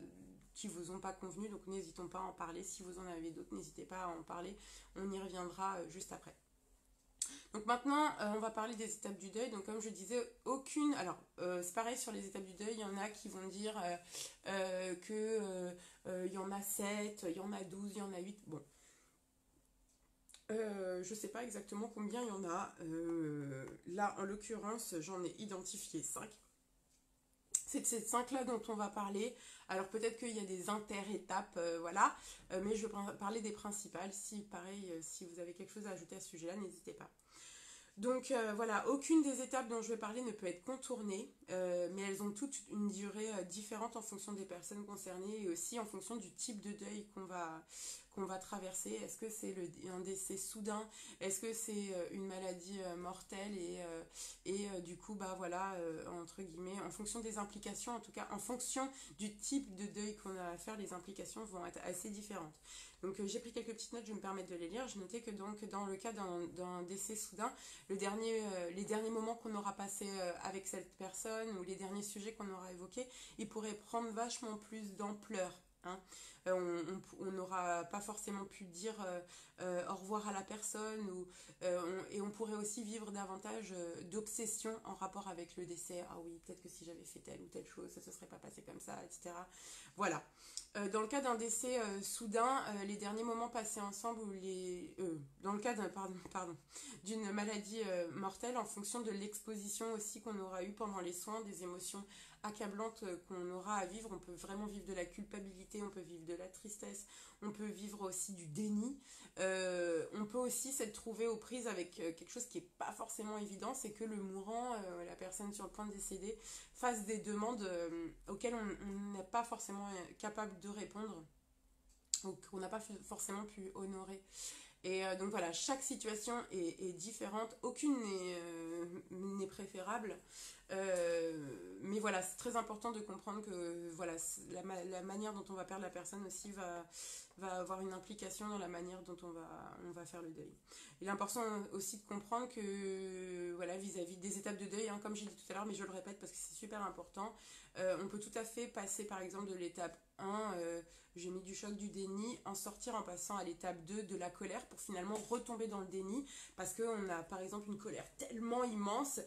qui vous ont pas convenu, donc n'hésitons pas à en parler. Si vous en avez d'autres, n'hésitez pas à en parler, on y reviendra juste après. Donc maintenant, on va parler des étapes du deuil. Donc comme je disais, aucune... Alors, c'est pareil sur les étapes du deuil, il y en a qui vont dire il y en a 7, il y en a 12, il y en a 8. Bon. Je sais pas exactement combien il y en a. Là, en l'occurrence, j'en ai identifié 5. C'est de ces 5-là dont on va parler. Alors peut-être qu'il y a des inter-étapes, voilà. Mais je vais parler des principales. Si, pareil, si vous avez quelque chose à ajouter à ce sujet-là, n'hésitez pas. Donc voilà, aucune des étapes dont je vais parler ne peut être contournée, mais elles ont toutes une durée différente en fonction des personnes concernées et aussi en fonction du type de deuil qu'on va traverser. Est-ce que c'est un décès soudain? Est-ce que c'est une maladie mortelle? Et du coup, bah voilà, entre guillemets, en fonction des implications, en tout cas en fonction du type de deuil qu'on a à faire, les implications vont être assez différentes. Donc j'ai pris quelques petites notes, je vais me permettre de les lire. J'ai noté que donc dans le cas d'un décès soudain, les derniers moments qu'on aura passés avec cette personne ou les derniers sujets qu'on aura évoqués, ils pourraient prendre vachement plus d'ampleur. Hein. On n'aura pas forcément pu dire au revoir à la personne et on pourrait aussi vivre davantage d'obsession en rapport avec le décès. Ah oui, peut-être que si j'avais fait telle ou telle chose, ça ne se serait pas passé comme ça, etc. Voilà. Dans le cas d'un décès soudain, les derniers moments passés ensemble ou dans le cas d'une maladie mortelle, en fonction de l'exposition aussi qu'on aura eue pendant les soins, des émotions accablantes qu'on aura à vivre, on peut vraiment vivre de la culpabilité, on peut vivre de la tristesse, on peut vivre aussi du déni, on peut aussi s'être trouvé aux prises avec quelque chose qui n'est pas forcément évident, c'est que le mourant, la personne sur le point de décéder, fasse des demandes auxquelles on n'est pas forcément capable de répondre ou qu'on n'a pas forcément pu honorer. Et donc voilà, chaque situation est différente, aucune n'est préférable. Mais voilà, c'est très important de comprendre que voilà, la manière dont on va perdre la personne aussi va avoir une implication dans la manière dont on va faire le deuil. Il est important aussi de comprendre que voilà, vis-à-vis des étapes de deuil, hein, comme j'ai dit tout à l'heure, mais je le répète parce que c'est super important, on peut tout à fait passer par exemple de l'étape 1, j'ai mis du choc, du déni, en sortir en passant à l'étape 2 de la colère pour finalement retomber dans le déni parce qu'on a par exemple une colère tellement immense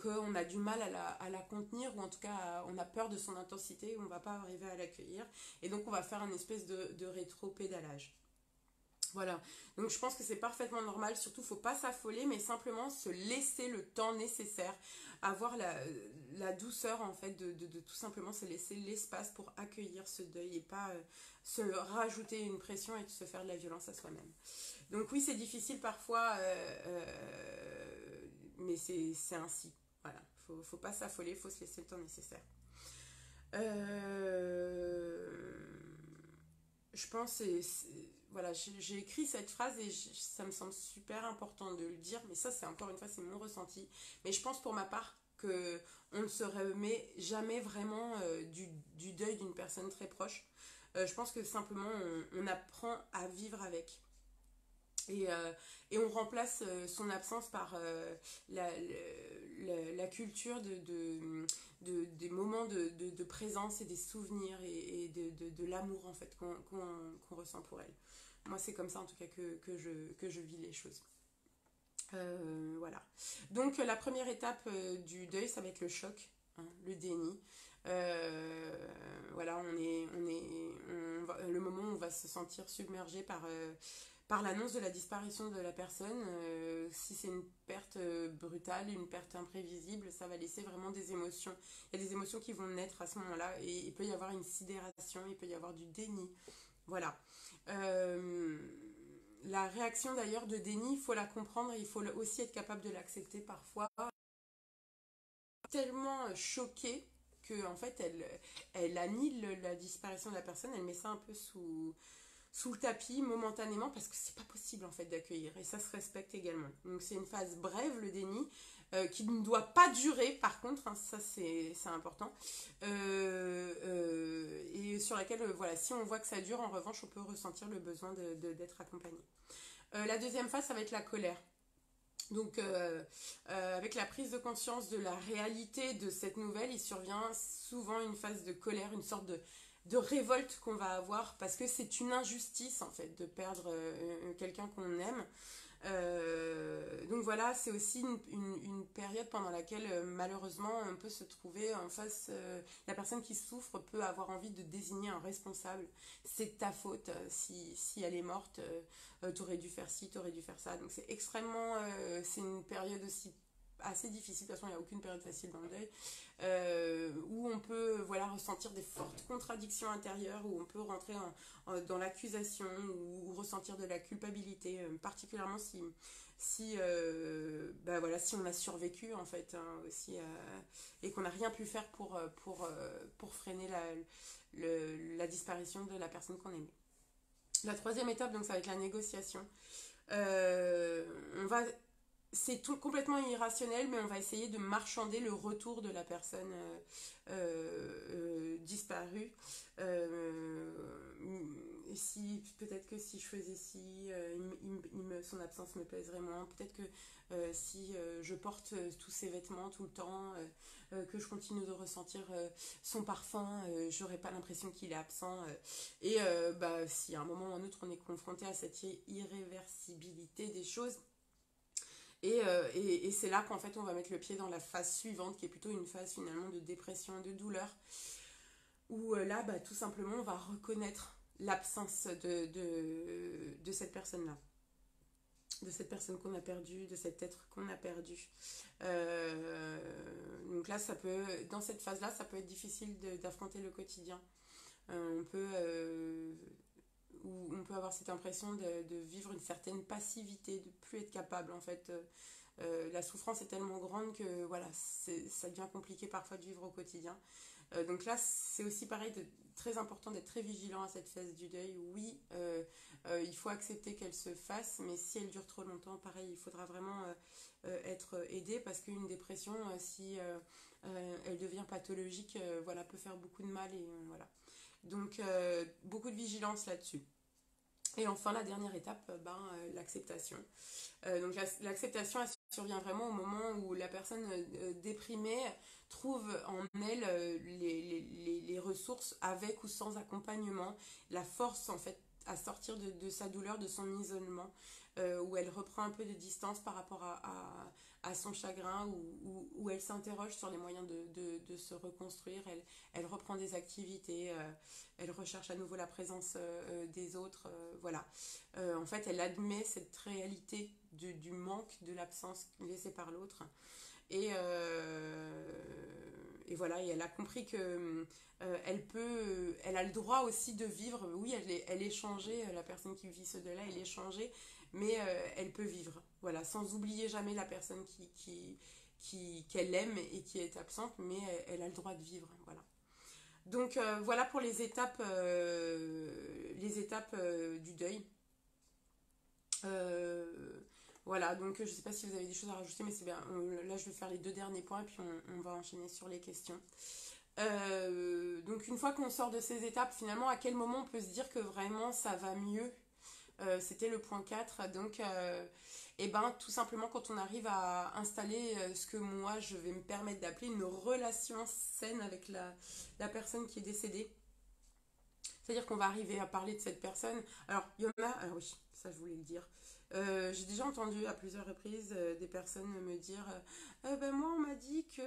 qu'on a du mal à la contenir ou en tout cas on a peur de son intensité, on ne va pas arriver à l'accueillir et donc on va faire une espèce de rétro-pédalage. Voilà, donc je pense que c'est parfaitement normal, surtout faut pas s'affoler mais simplement se laisser le temps nécessaire, avoir la douceur en fait de tout simplement se laisser l'espace pour accueillir ce deuil et pas se rajouter une pression et de se faire de la violence à soi-même. Donc oui c'est difficile parfois mais c'est ainsi, voilà, faut pas s'affoler, faut se laisser le temps nécessaire. je pense, voilà, j'ai écrit cette phrase et ça me semble super important de le dire, mais ça, c'est encore une fois, c'est mon ressenti. Mais je pense pour ma part que on ne se remet jamais vraiment du deuil d'une personne très proche. Je pense que simplement, on apprend à vivre avec. Et on remplace son absence par la culture des moments de présence et des souvenirs et de l'amour en fait qu'on ressent pour elle. Moi, c'est comme ça en tout cas que je vis les choses. Voilà. Donc, la première étape du deuil, ça va être le choc, hein, le déni. Voilà, le moment où on va se sentir submergé par l'annonce de la disparition de la personne. Si c'est une perte brutale, une perte imprévisible, ça va laisser vraiment des émotions. Il y a des émotions qui vont naître à ce moment-là et il peut y avoir une sidération, il peut y avoir du déni. Voilà. Euh, la réaction d'ailleurs de déni, il faut la comprendre, il faut aussi être capable de l'accepter parfois. Tellement choquée que en fait elle annule la disparition de la personne, elle met ça un peu sous le tapis momentanément parce que c'est pas possible en fait d'accueillir et ça se respecte également. Donc c'est une phase brève le déni qui ne doit pas durer par contre, hein, ça c'est important. Et sur laquelle voilà, si on voit que ça dure en revanche on peut ressentir le besoin d'être accompagné. La deuxième phase ça va être la colère. Donc, avec la prise de conscience de la réalité de cette nouvelle, il survient souvent une phase de colère, une sorte de révolte qu'on va avoir parce que c'est une injustice en fait de perdre quelqu'un qu'on aime. Donc voilà, c'est aussi une période pendant laquelle malheureusement on peut se trouver en face, la personne qui souffre peut avoir envie de désigner un responsable. C'est de ta faute, si elle est morte, t'aurais dû faire ci, t'aurais dû faire ça. Donc c'est extrêmement, c'est une période aussi assez difficile, de toute façon il n'y a aucune période facile dans le deuil, où on peut voilà, ressentir des fortes contradictions intérieures, où on peut rentrer dans l'accusation ou ressentir de la culpabilité, particulièrement bah voilà, si on a survécu en fait, hein, aussi, et qu'on n'a rien pu faire pour freiner la disparition de la personne qu'on aimait. La troisième étape, donc, ça va être la négociation. On va c'est tout complètement irrationnel, mais on va essayer de marchander le retour de la personne disparue. Euh, si peut-être que si je faisais ci, son absence me pèserait moins. Peut-être que si je porte tous ses vêtements tout le temps, que je continue de ressentir son parfum, j'aurais pas l'impression qu'il est absent. Et bah, si à un moment ou à un autre on est confronté à cette irréversibilité des choses, et c'est là qu'en fait on va mettre le pied dans la phase suivante qui est plutôt une phase finalement de dépression et de douleur où là bah, tout simplement on va reconnaître l'absence de cette personne-là, de cette personne qu'on a perdue, de cet être qu'on a perdu. Donc là ça peut, dans cette phase-là ça peut être difficile d'affronter le quotidien. On peut où on peut avoir cette impression de vivre une certaine passivité, de plus être capable en fait. La souffrance est tellement grande que voilà, ça devient compliqué parfois de vivre au quotidien. Donc là, c'est aussi pareil, très important d'être très vigilant à cette phase du deuil. Oui, il faut accepter qu'elle se fasse, mais si elle dure trop longtemps, pareil, il faudra vraiment être aidé parce qu'une dépression, si elle devient pathologique, voilà, peut faire beaucoup de mal et voilà. Donc beaucoup de vigilance là-dessus. Et enfin, la dernière étape, l'acceptation. Donc l'acceptation, elle survient vraiment au moment où la personne déprimée trouve en elle les ressources avec ou sans accompagnement, la force en fait à sortir de sa douleur, de son isolement, où elle reprend un peu de distance par rapport à son chagrin, où elle s'interroge sur les moyens de se reconstruire, elle reprend des activités, elle recherche à nouveau la présence des autres, voilà. En fait, elle admet cette réalité du manque, de l'absence laissée par l'autre. Et voilà, et elle a compris que elle a le droit aussi de vivre. Oui, elle est changée, la personne qui vit ce deuil-là, elle est changée, mais elle peut vivre. Voilà, sans oublier jamais la personne qu'elle aime et qui est absente, mais elle a le droit de vivre. Voilà. Donc voilà pour les étapes du deuil. Euh, voilà, donc je ne sais pas si vous avez des choses à rajouter, mais c'est bien. Là, je vais faire les deux derniers points et puis on va enchaîner sur les questions. Donc une fois qu'on sort de ces étapes, finalement, à quel moment on peut se dire que vraiment ça va mieux. C'était le point 4. Donc, et ben, tout simplement quand on arrive à installer ce que moi je vais me permettre d'appeler une relation saine avec la personne qui est décédée. C'est-à-dire qu'on va arriver à parler de cette personne. Alors, il y en a, alors oui, ça je voulais le dire. J'ai déjà entendu à plusieurs reprises des personnes me dire ben moi on m'a dit que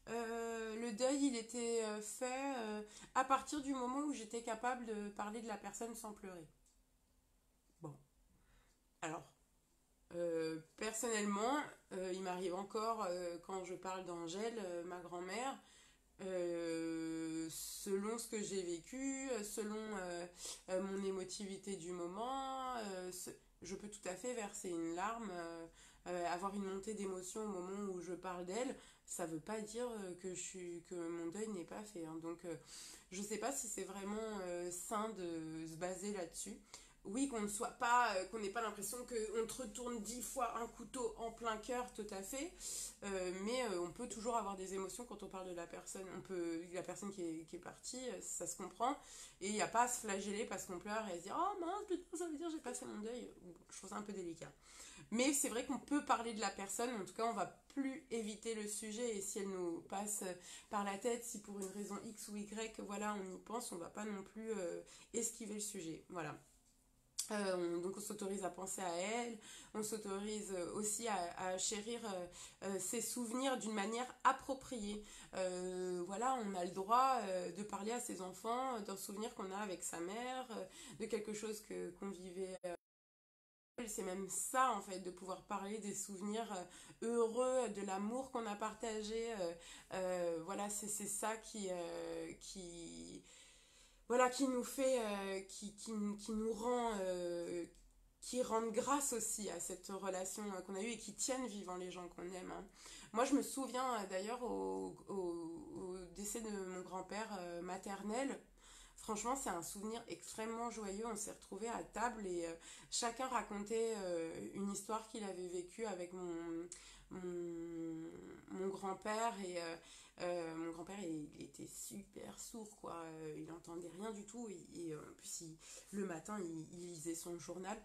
le deuil il était fait à partir du moment où j'étais capable de parler de la personne sans pleurer. Bon, alors personnellement, il m'arrive encore quand je parle d'Angèle, ma grand-mère, selon ce que j'ai vécu, selon mon émotivité du moment, je peux tout à fait verser une larme, avoir une montée d'émotion au moment où je parle d'elle. Ça veut pas dire que mon deuil n'est pas fait, hein. Donc, je sais pas si c'est vraiment sain de se baser là-dessus. Oui, qu'on ne soit pas, qu'on n'ait pas l'impression qu'on te retourne 10 fois un couteau en plein cœur, tout à fait. Mais on peut toujours avoir des émotions quand on parle de la personne. La personne qui est partie, ça se comprend. Et il n'y a pas à se flageller parce qu'on pleure et à se dire oh mince, putain, ça veut dire j'ai passé mon deuil. Je trouve ça un peu délicat. Mais c'est vrai qu'on peut parler de la personne. En tout cas, on va plus éviter le sujet. Et si elle nous passe par la tête, si pour une raison X ou Y, voilà, on y pense, on va pas non plus esquiver le sujet. Voilà. Donc on s'autorise à penser à elle, on s'autorise aussi à chérir ses souvenirs d'une manière appropriée. Voilà, on a le droit de parler à ses enfants d'un souvenir qu'on a avec sa mère, de quelque chose qu'on vivait. C'est même ça en fait, de pouvoir parler des souvenirs heureux, de l'amour qu'on a partagé. Voilà, c'est ça voilà, qui nous fait, qui nous rend, qui rendent grâce aussi à cette relation qu'on a eue et qui tiennent vivant les gens qu'on aime, hein. Moi, je me souviens d'ailleurs au décès de mon grand-père maternel. Franchement, c'est un souvenir extrêmement joyeux. On s'est retrouvés à table et chacun racontait une histoire qu'il avait vécue avec mon grand-père. Et mon grand-père, il était super sourd, quoi. Il n'entendait rien du tout. Et en plus, le matin, il lisait son journal.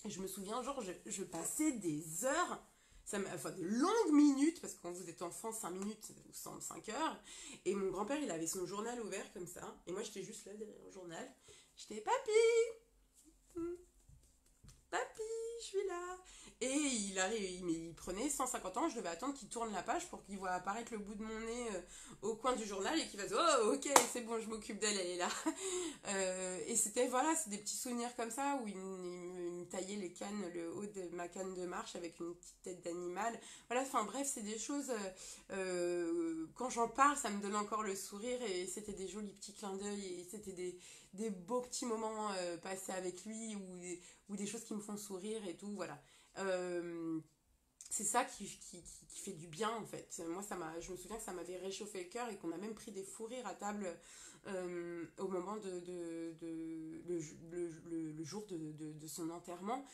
Et je me souviens, genre, je passais des heures, enfin de longues minutes, parce que quand vous êtes enfant, 5 minutes, ça vous semble 5 heures. Et mon grand-père, il avait son journal ouvert comme ça. Et moi, j'étais juste là derrière le journal. J'étais papy, papy, je suis là. Et il arrive, il prenait 150 ans, je devais attendre qu'il tourne la page pour qu'il voit apparaître le bout de mon nez au coin du journal et qu'il fasse oh ok c'est bon je m'occupe d'elle, elle est là. Et c'était voilà, c'est des petits souvenirs comme ça où il me taillait les cannes, le haut de ma canne de marche avec une petite tête d'animal. Voilà, enfin bref, c'est des choses, quand j'en parle ça me donne encore le sourire et c'était des jolis petits clins d'œil et c'était des beaux petits moments passés avec lui ou des choses qui me font sourire et tout, voilà. Euh, c'est ça qui fait du bien en fait. Moi, je me souviens que ça m'avait réchauffé le cœur et qu'on a même pris des fous rires à table au moment le jour de son enterrement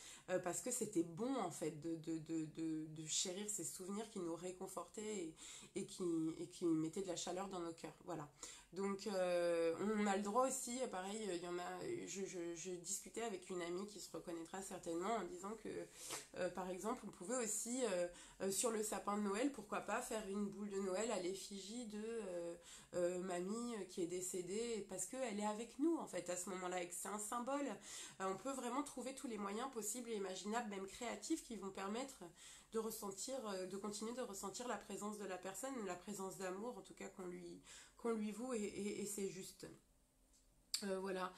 parce que c'était bon en fait de chérir ces souvenirs qui nous réconfortaient et qui mettaient de la chaleur dans nos cœurs. Voilà. Donc on a le droit aussi, pareil, il y en a, je discutais avec une amie qui se reconnaîtra certainement en disant que par exemple on pouvait aussi sur le sapin de Noël, pourquoi pas faire une boule de Noël à l'effigie de mamie qui est décédée parce qu'elle est avec nous en fait à ce moment-là et que c'est un symbole. On peut vraiment trouver tous les moyens possibles et imaginables, même créatifs, qui vont permettre de ressentir, de continuer de ressentir la présence de la personne, la présence d'amour en tout cas qu'on lui voue et c'est juste. Voilà.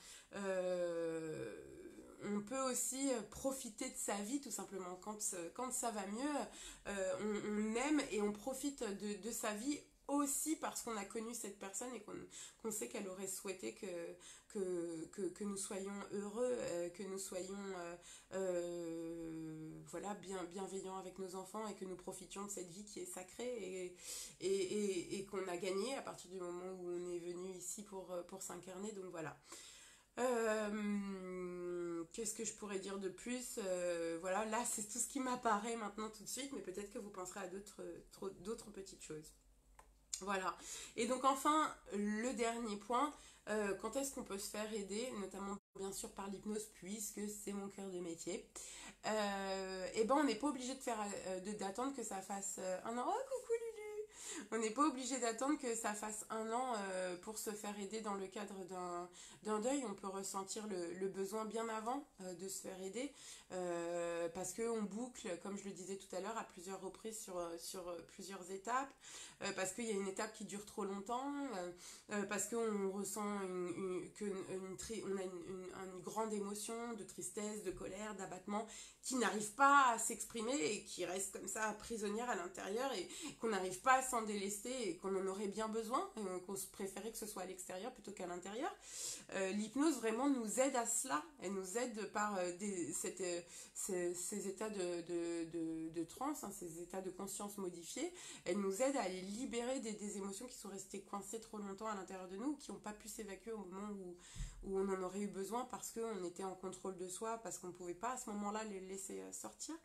On peut aussi profiter de sa vie tout simplement. Quand ça va mieux, on aime et on profite de sa vie aussi parce qu'on a connu cette personne et qu'on sait qu'elle aurait souhaité que nous soyons heureux, que nous soyons voilà, bienveillants avec nos enfants et que nous profitions de cette vie qui est sacrée et qu'on a a gagné à partir du moment où on est venu ici pour s'incarner. Donc voilà. Qu'est-ce que je pourrais dire de plus? Voilà, là c'est tout ce qui m'apparaît maintenant tout de suite, mais peut-être que vous penserez à d'autres petites choses. Voilà. Et donc enfin, le dernier point, quand est-ce qu'on peut se faire aider, notamment bien sûr par l'hypnose, puisque c'est mon cœur de métier. Et ben on n'est pas obligé d'attendre que ça fasse un an. Oh coucou Lulu. On n'est pas obligé d'attendre que ça fasse un an pour se faire aider dans le cadre d'un deuil. On peut ressentir le besoin bien avant de se faire aider parce qu'on boucle, comme je le disais tout à l'heure, à plusieurs reprises sur plusieurs étapes, parce qu'il y a une étape qui dure trop longtemps, parce qu'on ressent on a une grande émotion de tristesse, de colère, d'abattement qui n'arrive pas à s'exprimer et qui reste comme ça prisonnière à l'intérieur et qu'on n'arrive pas à s'en délester et qu'on en aurait bien besoin, et qu'on se préférait que ce soit à l'extérieur plutôt qu'à l'intérieur. L'hypnose vraiment nous aide à cela. Elle nous aide par ces états de transe, hein, ces états de conscience modifiés. Elle nous aide à les libérer des émotions qui sont restées coincées trop longtemps à l'intérieur de nous, qui n'ont pas pu s'évacuer au moment où on en aurait eu besoin parce qu'on était en contrôle de soi, parce qu'on ne pouvait pas à ce moment-là les laisser sortir.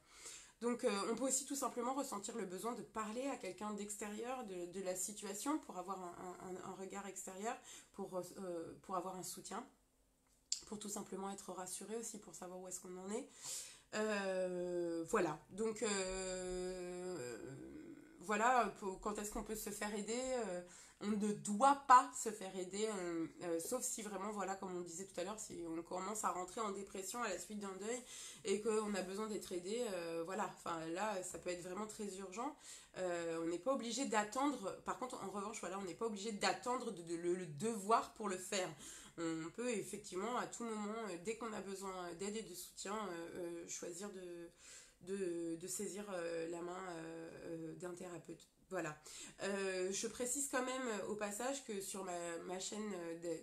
Donc on peut aussi tout simplement ressentir le besoin de parler à quelqu'un d'extérieur de la situation pour avoir un regard extérieur, pour avoir un soutien, pour tout simplement être rassuré aussi, pour savoir où est-ce qu'on en est. Voilà, donc voilà, quand est-ce qu'on peut se faire aider, on ne doit pas se faire aider, sauf si vraiment, voilà, comme on disait tout à l'heure, si on commence à rentrer en dépression à la suite d'un deuil et qu'on a besoin d'être aidé, voilà, enfin là, ça peut être vraiment très urgent. On n'est pas obligé d'attendre, par contre, en revanche, voilà, on n'est pas obligé d'attendre le devoir pour le faire. On peut effectivement, à tout moment, dès qu'on a besoin d'aide et de soutien, choisir de saisir la main d'un thérapeute. Voilà. Je précise quand même au passage que sur ma chaîne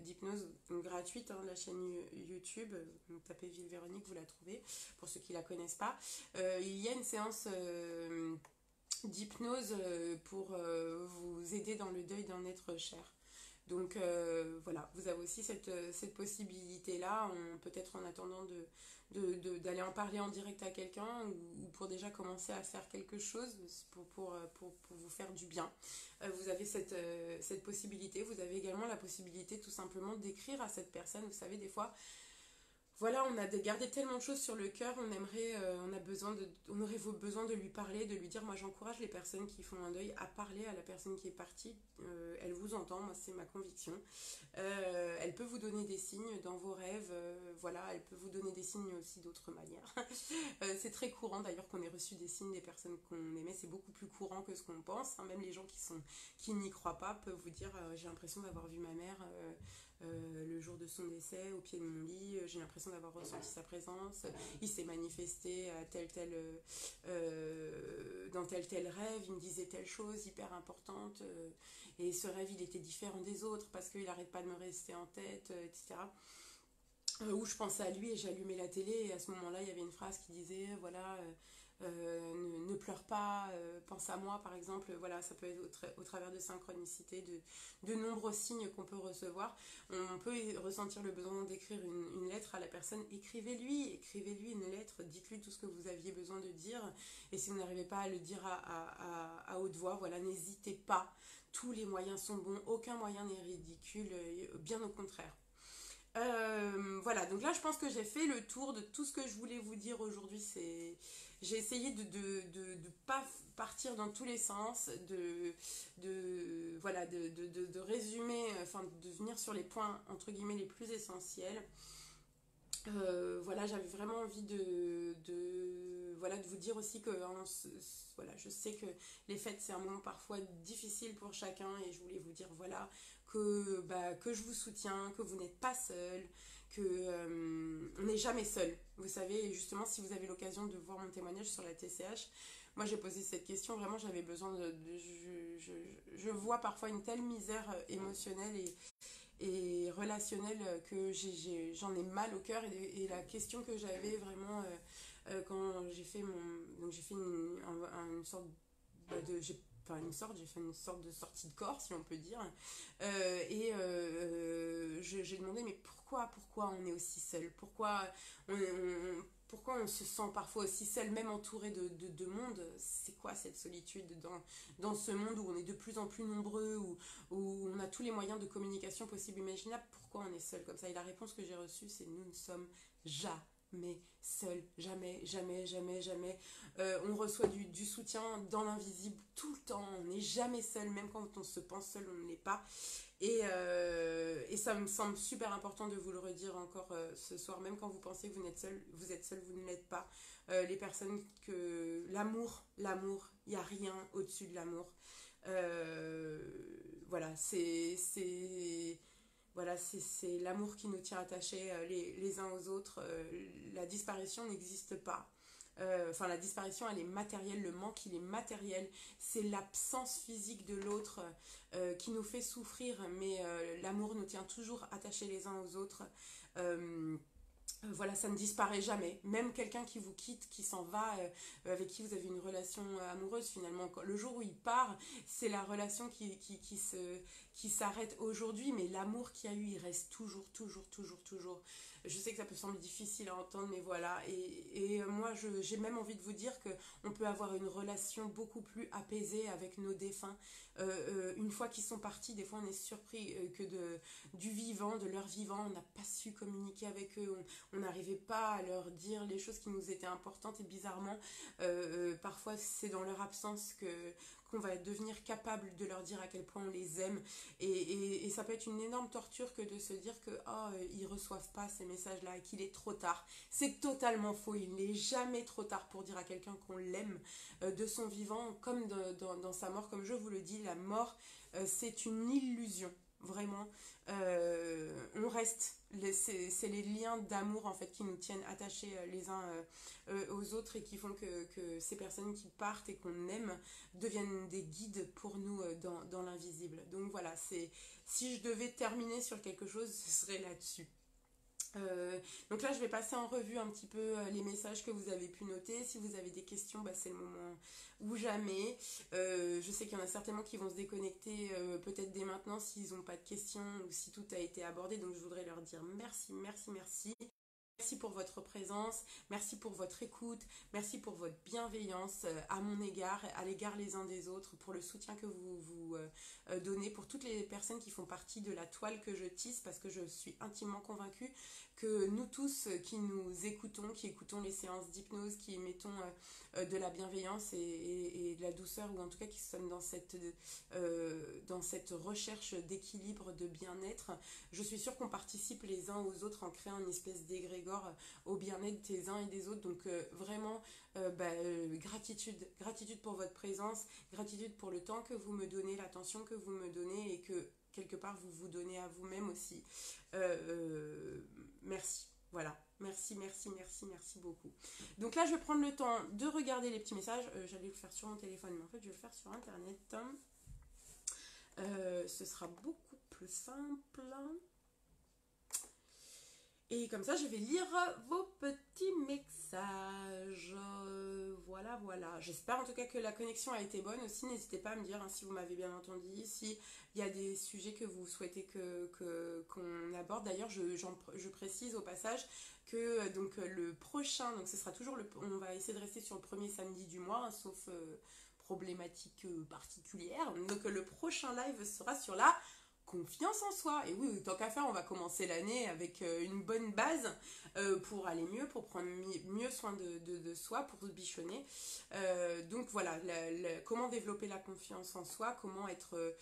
d'hypnose gratuite, hein, la chaîne YouTube, donc tapez Ville Véronique, vous la trouvez, pour ceux qui ne la connaissent pas, il y a une séance d'hypnose pour vous aider dans le deuil d'un être cher. Donc voilà, vous avez aussi cette possibilité-là, peut-être en attendant d'aller en parler en direct à quelqu'un ou pour déjà commencer à faire quelque chose pour vous faire du bien. Vous avez cette possibilité. Vous avez également la possibilité tout simplement d'écrire à cette personne. Vous savez, des fois, voilà, on a gardé tellement de choses sur le cœur, on aurait besoin de lui parler, de lui dire, moi j'encourage les personnes qui font un deuil à parler à la personne qui est partie. Elle vous entend, moi c'est ma conviction. Elle peut vous donner des signes dans vos rêves, voilà, elle peut vous donner des signes aussi d'autres manières. C'est très courant d'ailleurs qu'on ait reçu des signes des personnes qu'on aimait, c'est beaucoup plus courant que ce qu'on pense, hein. Même les gens qui n'y croient pas peuvent vous dire, j'ai l'impression d'avoir vu ma mère le jour de son décès au pied de mon lit, j'ai l'impression d'avoir ressenti sa présence, il s'est manifesté à dans tel rêve, il me disait telle chose hyper importante, et ce rêve il était différent des autres parce qu'il n'arrête pas de me rester en tête, etc. Où je pensais à lui et j'allumais la télé et à ce moment-là il y avait une phrase qui disait voilà, ne pleure pas, pense à moi par exemple. Voilà, ça peut être au travers de synchronicité, de nombreux signes qu'on peut recevoir. On peut ressentir le besoin d'écrire une lettre à la personne. Écrivez-lui une lettre, dites-lui tout ce que vous aviez besoin de dire, et si vous n'arrivez pas à le dire à haute voix, voilà, n'hésitez pas, tous les moyens sont bons, aucun moyen n'est ridicule, bien au contraire. Voilà, donc là je pense que j'ai fait le tour de tout ce que je voulais vous dire aujourd'hui. J'ai essayé de pas partir dans tous les sens, de résumer, enfin de venir sur les points entre guillemets les plus essentiels. Voilà, j'avais vraiment envie de vous dire aussi que voilà, je sais que les fêtes c'est un moment parfois difficile pour chacun et je voulais vous dire voilà que je vous soutiens, que vous n'êtes pas seul, que on n'est jamais seul. Vous savez, et justement si vous avez l'occasion de voir mon témoignage sur la TCH, moi j'ai posé cette question, vraiment j'avais besoin je vois parfois une telle misère émotionnelle et relationnelle que j'en ai mal au cœur, et la question que j'avais vraiment quand j'ai fait une sorte j'ai j'ai fait une sorte de sortie de corps, si on peut dire. J'ai demandé, mais pourquoi on est aussi seul? Pourquoi on se sent parfois aussi seul, même entouré de monde? C'est quoi cette solitude dans ce monde où on est de plus en plus nombreux, où on a tous les moyens de communication possibles, imaginables? Pourquoi on est seul comme ça? Et la réponse que j'ai reçue, c'est nous ne sommes jamais seuls, jamais, jamais, jamais, jamais. On reçoit du soutien dans l'invisible tout le temps, on n'est jamais seul, même quand on se pense seul, on ne l'est pas. Et ça me semble super important de vous le redire encore ce soir, même quand vous pensez que vous êtes seul, vous ne l'êtes pas. Les personnes que... L'amour, il n'y a rien au-dessus de l'amour. Voilà, c'est l'amour qui nous tient attachés les uns aux autres. La disparition n'existe pas. Enfin, la disparition, elle est matérielle, le manque, il est matériel. C'est l'absence physique de l'autre qui nous fait souffrir, mais l'amour nous tient toujours attachés les uns aux autres. Voilà, ça ne disparaît jamais. Même quelqu'un qui vous quitte, qui s'en va, avec qui vous avez une relation amoureuse, finalement, le jour où il part, c'est la relation qui s'arrête aujourd'hui, mais l'amour qu'il y a eu, il reste toujours, toujours, toujours, toujours. Je sais que ça peut sembler difficile à entendre, mais voilà. Et moi, j'ai même envie de vous dire qu'on peut avoir une relation beaucoup plus apaisée avec nos défunts. Une fois qu'ils sont partis, des fois on est surpris du vivant, de leur vivant, on n'a pas su communiquer avec eux, on n'arrivait pas à leur dire les choses qui nous étaient importantes, et bizarrement, parfois c'est dans leur absence qu'on va devenir capable de leur dire à quel point on les aime, et ça peut être une énorme torture que de se dire que ils reçoivent pas ces messages là et qu'il est trop tard. C'est totalement faux, il n'est jamais trop tard pour dire à quelqu'un qu'on l'aime, de son vivant comme dans sa mort. Comme je vous le dis, la mort, c'est une illusion, vraiment. On reste, c'est les liens d'amour en fait qui nous tiennent attachés les uns aux autres, et qui font que ces personnes qui partent et qu'on aime deviennent des guides pour nous dans l'invisible. Donc voilà, si je devais terminer sur quelque chose, ce serait là-dessus. Donc là, je vais passer en revue un petit peu les messages que vous avez pu noter. Si vous avez des questions, c'est le moment ou jamais. Je sais qu'il y en a certainement qui vont se déconnecter peut-être dès maintenant s'ils n'ont pas de questions ou si tout a été abordé. Donc je voudrais leur dire merci, merci, merci. Merci pour votre présence, merci pour votre écoute, merci pour votre bienveillance à mon égard, à l'égard les uns des autres, pour le soutien que vous donnez, pour toutes les personnes qui font partie de la toile que je tisse, parce que je suis intimement convaincue que nous tous qui nous écoutons, qui écoutons les séances d'hypnose, qui émettons de la bienveillance et de la douceur, ou en tout cas qui sommes dans cette recherche d'équilibre, de bien-être, je suis sûre qu'on participe les uns aux autres en créant une espèce d'égrégore au bien-être des uns et des autres. Donc vraiment gratitude pour votre présence, gratitude pour le temps que vous me donnez, l'attention que vous me donnez, et que quelque part vous vous donnez à vous-même aussi. Merci, voilà, merci, merci, merci, merci beaucoup. Donc là je vais prendre le temps de regarder les petits messages. J'allais le faire sur mon téléphone, mais en fait je vais le faire sur internet. Ce sera beaucoup plus simple. Et comme ça, je vais lire vos petits messages. Voilà, voilà. J'espère en tout cas que la connexion a été bonne aussi. N'hésitez pas à me dire si vous m'avez bien entendu, s'il y a des sujets que vous souhaitez qu'on aborde. D'ailleurs, je précise au passage que donc, le prochain, donc ce sera toujours on va essayer de rester sur le premier samedi du mois, hein, sauf problématique particulière. Donc le prochain live sera sur la confiance en soi. Et oui, tant qu'à faire, on va commencer l'année avec une bonne base pour aller mieux, pour prendre mieux soin de soi, pour se bichonner. Donc voilà, comment développer la confiance en soi, comment être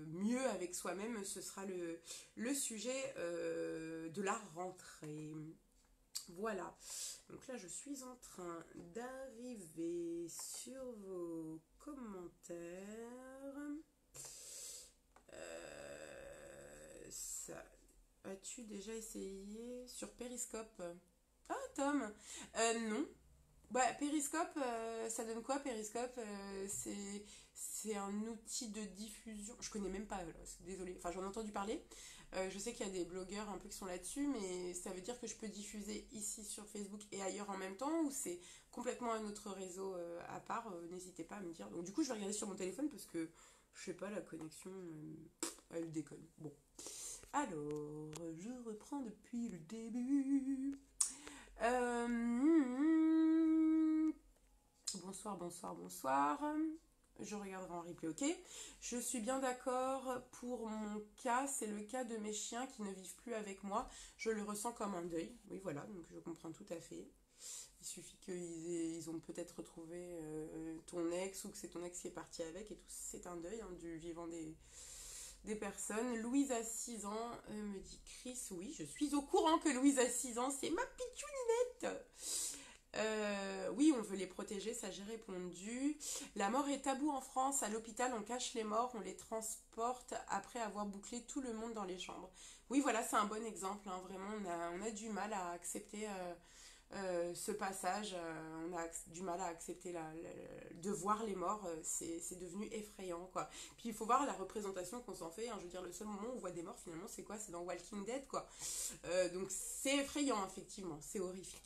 mieux avec soi-même, ce sera le sujet de la rentrée. Voilà, donc là je suis en train d'arriver sur vos commentaires. As-tu déjà essayé sur Periscope? Ah, Tom, non. Bah, Periscope, ça donne quoi Periscope c'est un outil de diffusion. Je connais même pas, désolée. Enfin, j'en ai entendu parler. Je sais qu'il y a des blogueurs un peu qui sont là-dessus, mais ça veut dire que je peux diffuser ici sur Facebook et ailleurs en même temps, ou c'est complètement un autre réseau à part. N'hésitez pas à me dire. Donc, du coup, je vais regarder sur mon téléphone parce que je sais pas, la connexion, elle déconne. Bon. Alors, je reprends depuis le début. Bonsoir, bonsoir, bonsoir. Je regarderai en replay, ok. Je suis bien d'accord pour mon cas. C'est le cas de mes chiens qui ne vivent plus avec moi. Je le ressens comme un deuil. Oui, voilà, donc je comprends tout à fait. Il suffit ils ont peut-être retrouvé ton ex ou que c'est ton ex qui est parti avec et tout. C'est un deuil hein, du vivant des personnes. Louise a 6 ans, me dit Chris. Oui, je suis au courant que Louise a 6 ans. C'est ma pitchouninette. Oui, on veut les protéger, ça j'ai répondu. La mort est tabou en France. À l'hôpital, on cache les morts, on les transporte après avoir bouclé tout le monde dans les chambres. Oui, voilà, c'est un bon exemple. Hein. Vraiment, on a du mal à accepter ce passage. On a du mal à accepter de voir les morts. C'est devenu effrayant, quoi. Puis il faut voir la représentation qu'on s'en fait. Hein. Je veux dire, le seul moment où on voit des morts, finalement, c'est quoi? C'est dans Walking Dead, quoi. Donc c'est effrayant, effectivement. C'est horrifique.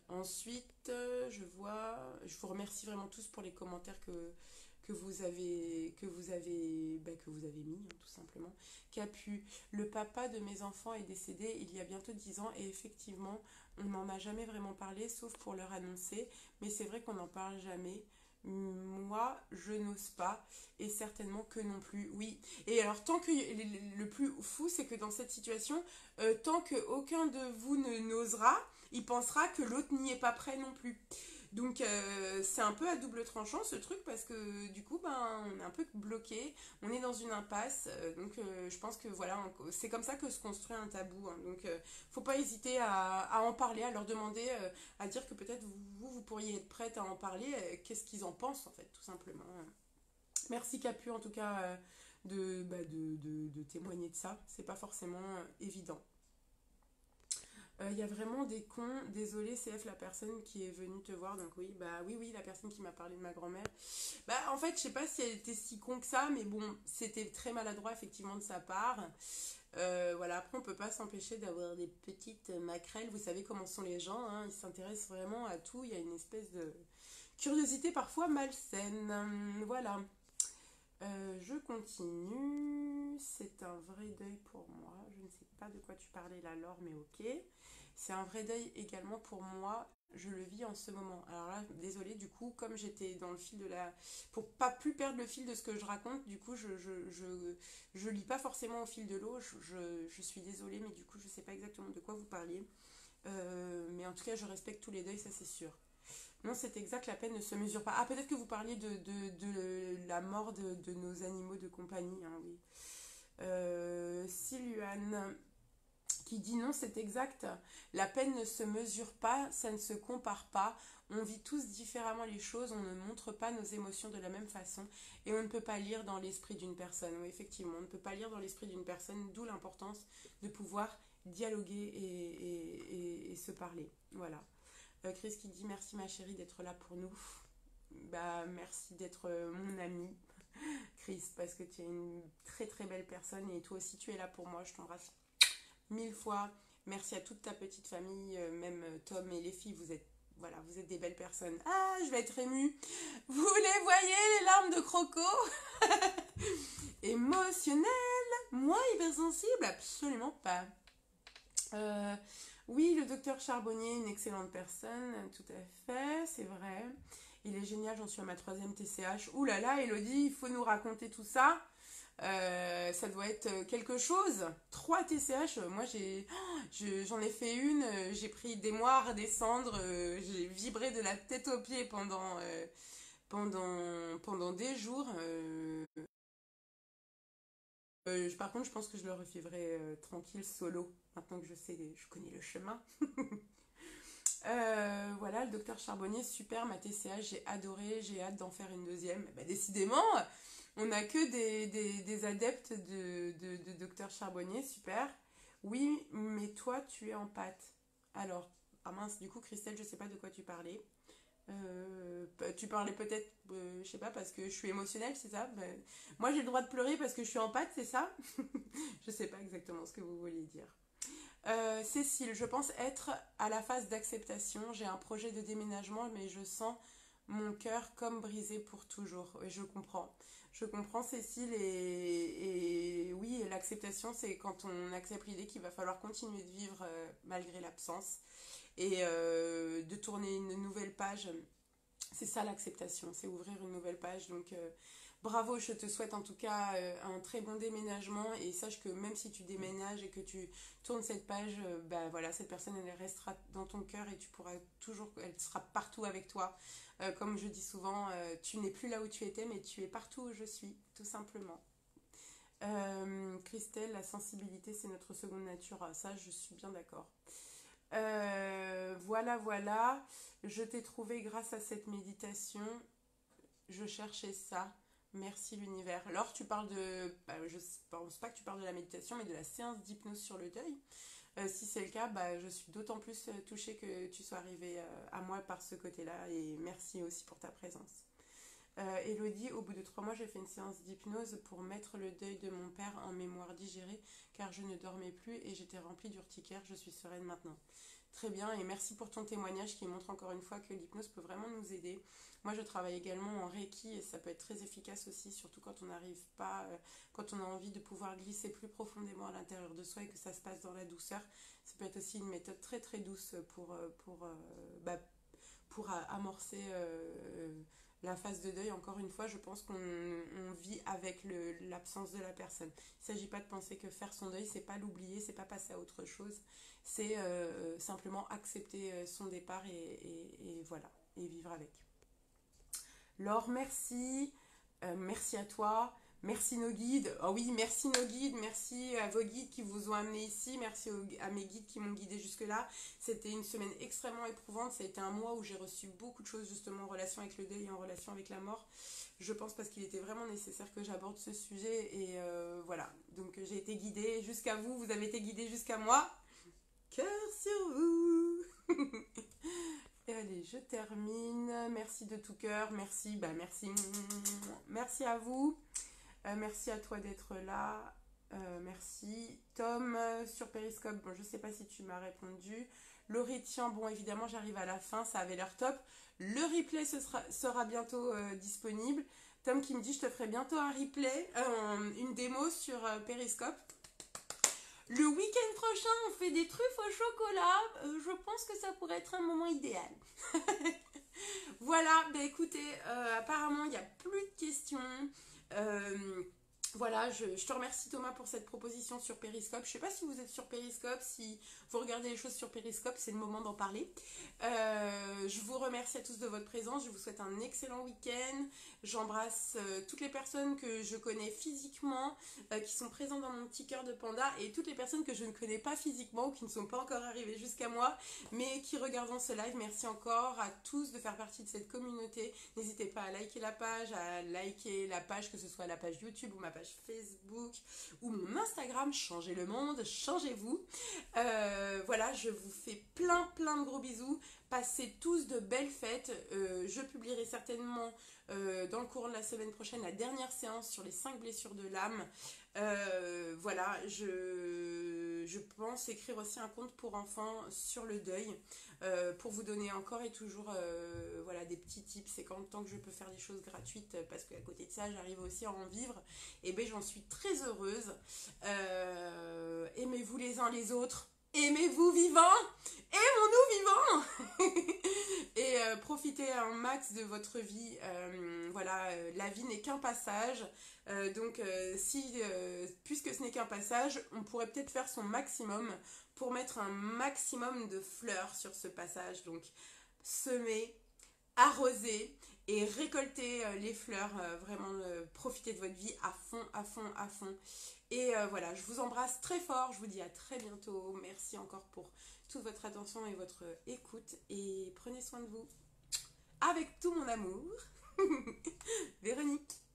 Ensuite, je vous remercie vraiment tous pour les commentaires que vous avez mis, hein, tout simplement. Capu, le papa de mes enfants est décédé il y a bientôt 10 ans et effectivement, on n'en a jamais vraiment parlé, sauf pour leur annoncer, mais c'est vrai qu'on n'en parle jamais. Moi, je n'ose pas, et certainement que non plus, oui. Et alors, tant que le plus fou, c'est que dans cette situation, tant qu'aucun de vous ne n'osera, il pensera que l'autre n'y est pas prêt non plus. Donc c'est un peu à double tranchant ce truc parce que du coup ben on est un peu bloqué, on est dans une impasse. Donc je pense que voilà c'est comme ça que se construit un tabou. Hein. Donc faut pas hésiter à en parler, à leur demander, à dire que peut-être vous pourriez être prête à en parler. Qu'est-ce qu'ils en pensent en fait tout simplement. Merci Capu en tout cas de témoigner de ça. C'est pas forcément évident. Il y a vraiment des cons. Désolé, CF, la personne qui est venue te voir. Donc oui, bah oui, oui, la personne qui m'a parlé de ma grand-mère. Bah en fait, je sais pas si elle était si con que ça, mais bon, c'était très maladroit effectivement de sa part. Voilà, après on peut pas s'empêcher d'avoir des petites maquerelles. Vous savez comment sont les gens, hein, ils s'intéressent vraiment à tout. Il y a une espèce de curiosité parfois malsaine. Voilà. Je continue. C'est un vrai deuil pour moi. Je ne sais pas de quoi tu parlais là, Laure, mais ok. C'est un vrai deuil également pour moi. Je le vis en ce moment. Alors là, désolée, du coup, comme j'étais dans le fil de la... Pour pas plus perdre le fil de ce que je raconte, du coup, je lis pas forcément au fil de l'eau. Je suis désolée, mais du coup, je sais pas exactement de quoi vous parliez. Mais en tout cas, je respecte tous les deuils, ça c'est sûr. Non, c'est exact, la peine ne se mesure pas. Ah, peut-être que vous parliez de la mort de nos animaux de compagnie, hein, oui. Siluane qui dit non, c'est exact. La peine ne se mesure pas, ça ne se compare pas. On vit tous différemment les choses, on ne montre pas nos émotions de la même façon et on ne peut pas lire dans l'esprit d'une personne. Oui, effectivement, on ne peut pas lire dans l'esprit d'une personne, d'où l'importance de pouvoir dialoguer et se parler. Voilà. Chris qui dit merci ma chérie d'être là pour nous. Bah merci d'être mon ami Chris parce que tu es une très très belle personne et toi aussi tu es là pour moi. Je t'embrasse 1000 fois. Merci à toute ta petite famille, même Tom et les filles, vous êtes voilà, vous êtes des belles personnes. Ah, je vais être émue. Vous les voyez les larmes de Croco? Émotionnelle, moi hypersensible, absolument pas. Euh, oui, le docteur Charbonnier, une excellente personne, tout à fait, c'est vrai. Il est génial, j'en suis à ma 3e TCH. Ouh là là, Elodie, il faut nous raconter tout ça. Ça doit être quelque chose. 3 TCH, moi j'en ai fait une, j'ai pris des mois à redescendre, j'ai vibré de la tête aux pieds pendant des jours. Par contre, je pense que je le revivrai tranquille, solo, maintenant que je connais le chemin. Voilà, le docteur Charbonnier, super, ma TCH, j'ai adoré, j'ai hâte d'en faire une deuxième. Bah, décidément, on n'a que des adeptes de docteur Charbonnier, super. Oui, mais toi, tu es en pâte. Alors, ah mince, du coup, Christelle, je sais pas de quoi tu parlais. Tu parlais peut-être, je sais pas, parce que je suis émotionnelle, c'est ça? Moi j'ai le droit de pleurer parce que je suis en pâte, c'est ça? Je sais pas exactement ce que vous vouliez dire. Cécile, je pense être à la phase d'acceptation. J'ai un projet de déménagement, mais je sens mon cœur comme brisé pour toujours. Oui, je comprends. Je comprends, Cécile, et oui, l'acceptation, c'est quand on accepte l'idée qu'il va falloir continuer de vivre malgré l'absence et de tourner une nouvelle page. C'est ça l'acceptation, c'est ouvrir une nouvelle page. Donc bravo, je te souhaite en tout cas un très bon déménagement et sache que même si tu déménages et que tu tournes cette page, bah voilà, cette personne elle restera dans ton cœur et tu pourras toujours, elle sera partout avec toi. Comme je dis souvent, tu n'es plus là où tu étais, mais tu es partout où je suis, tout simplement. Christelle, la sensibilité, c'est notre seconde nature. Ah, ça, je suis bien d'accord. Voilà, voilà. Je t'ai trouvé grâce à cette méditation. Je cherchais ça. Merci l'univers. Alors, tu parles de... je pense pas que tu parles de la méditation, mais de la séance d'hypnose sur le deuil. Si c'est le cas, je suis d'autant plus touchée que tu sois arrivée à moi par ce côté-là. Et merci aussi pour ta présence. Elodie, au bout de 3 mois, j'ai fait une séance d'hypnose pour mettre le deuil de mon père en mémoire digérée, car je ne dormais plus et j'étais remplie d'urticaire. Je suis sereine maintenant. Très bien, et merci pour ton témoignage qui montre encore une fois que l'hypnose peut vraiment nous aider. Moi, je travaille également en Reiki et ça peut être très efficace aussi, surtout quand on n'arrive pas, quand on a envie de pouvoir glisser plus profondément à l'intérieur de soi et que ça se passe dans la douceur. Ça peut être aussi une méthode très très douce pour amorcer la phase de deuil. Encore une fois, je pense qu'on vit avec l'absence de la personne. Il ne s'agit pas de penser que faire son deuil, c'est pas l'oublier, c'est pas passer à autre chose. C'est simplement accepter son départ et voilà, et vivre avec. Laure, merci. Merci à toi. Merci nos guides. Oh oui, merci nos guides. Merci à vos guides qui vous ont amené ici. Merci à mes guides qui m'ont guidé jusque-là. C'était une semaine extrêmement éprouvante. Ça a été un mois où j'ai reçu beaucoup de choses justement en relation avec le deuil et en relation avec la mort. Je pense parce qu'il était vraiment nécessaire que j'aborde ce sujet. Et voilà. Donc j'ai été guidée jusqu'à vous. Vous avez été guidés jusqu'à moi. Cœur sur vous. Et allez, je termine. Merci de tout cœur. Merci. Merci. Merci à vous. Merci à toi d'être là. Merci. Tom, sur Periscope, bon, je ne sais pas si tu m'as répondu. Laurie, tiens, bon, évidemment, j'arrive à la fin, ça avait l'air top. Le replay sera bientôt disponible. Tom qui me dit, je te ferai bientôt un replay, une démo sur Periscope. Le week-end prochain, on fait des truffes au chocolat. Je pense que ça pourrait être un moment idéal. Voilà, écoutez, apparemment, il n'y a plus de questions. Voilà, je te remercie Thomas pour cette proposition sur Periscope. Je ne sais pas si vous êtes sur Periscope, si vous regardez les choses sur Periscope, c'est le moment d'en parler. Je vous remercie à tous de votre présence, je vous souhaite un excellent week-end. J'embrasse toutes les personnes que je connais physiquement, qui sont présentes dans mon petit cœur de panda, et toutes les personnes que je ne connais pas physiquement ou qui ne sont pas encore arrivées jusqu'à moi, mais qui regarderont ce live. Merci encore à tous de faire partie de cette communauté. N'hésitez pas à liker la page, que ce soit la page YouTube ou ma page Facebook ou mon Instagram. Changez le monde, changez-vous. Voilà, je vous fais plein de gros bisous. Passez tous de belles fêtes. Je publierai certainement dans le courant de la semaine prochaine la dernière séance sur les 5 blessures de l'âme. Voilà, je pense écrire aussi un conte pour enfants sur le deuil, pour vous donner encore et toujours voilà, des petits tips. Et tant que je peux faire des choses gratuites, parce qu'à côté de ça j'arrive aussi à en vivre, et j'en suis très heureuse. Aimez-vous les uns les autres, aimez-vous vivants, aimons-nous vivants. Et profitez un max de votre vie. Voilà, la vie n'est qu'un passage. Donc puisque ce n'est qu'un passage, on pourrait peut-être faire son maximum pour mettre un maximum de fleurs sur ce passage. Donc semer, arroser et récolter les fleurs. Vraiment profitez de votre vie à fond. Et voilà, je vous embrasse très fort, je vous dis à très bientôt. Merci encore pour toute votre attention et votre écoute, et prenez soin de vous avec tout mon amour. Véronique.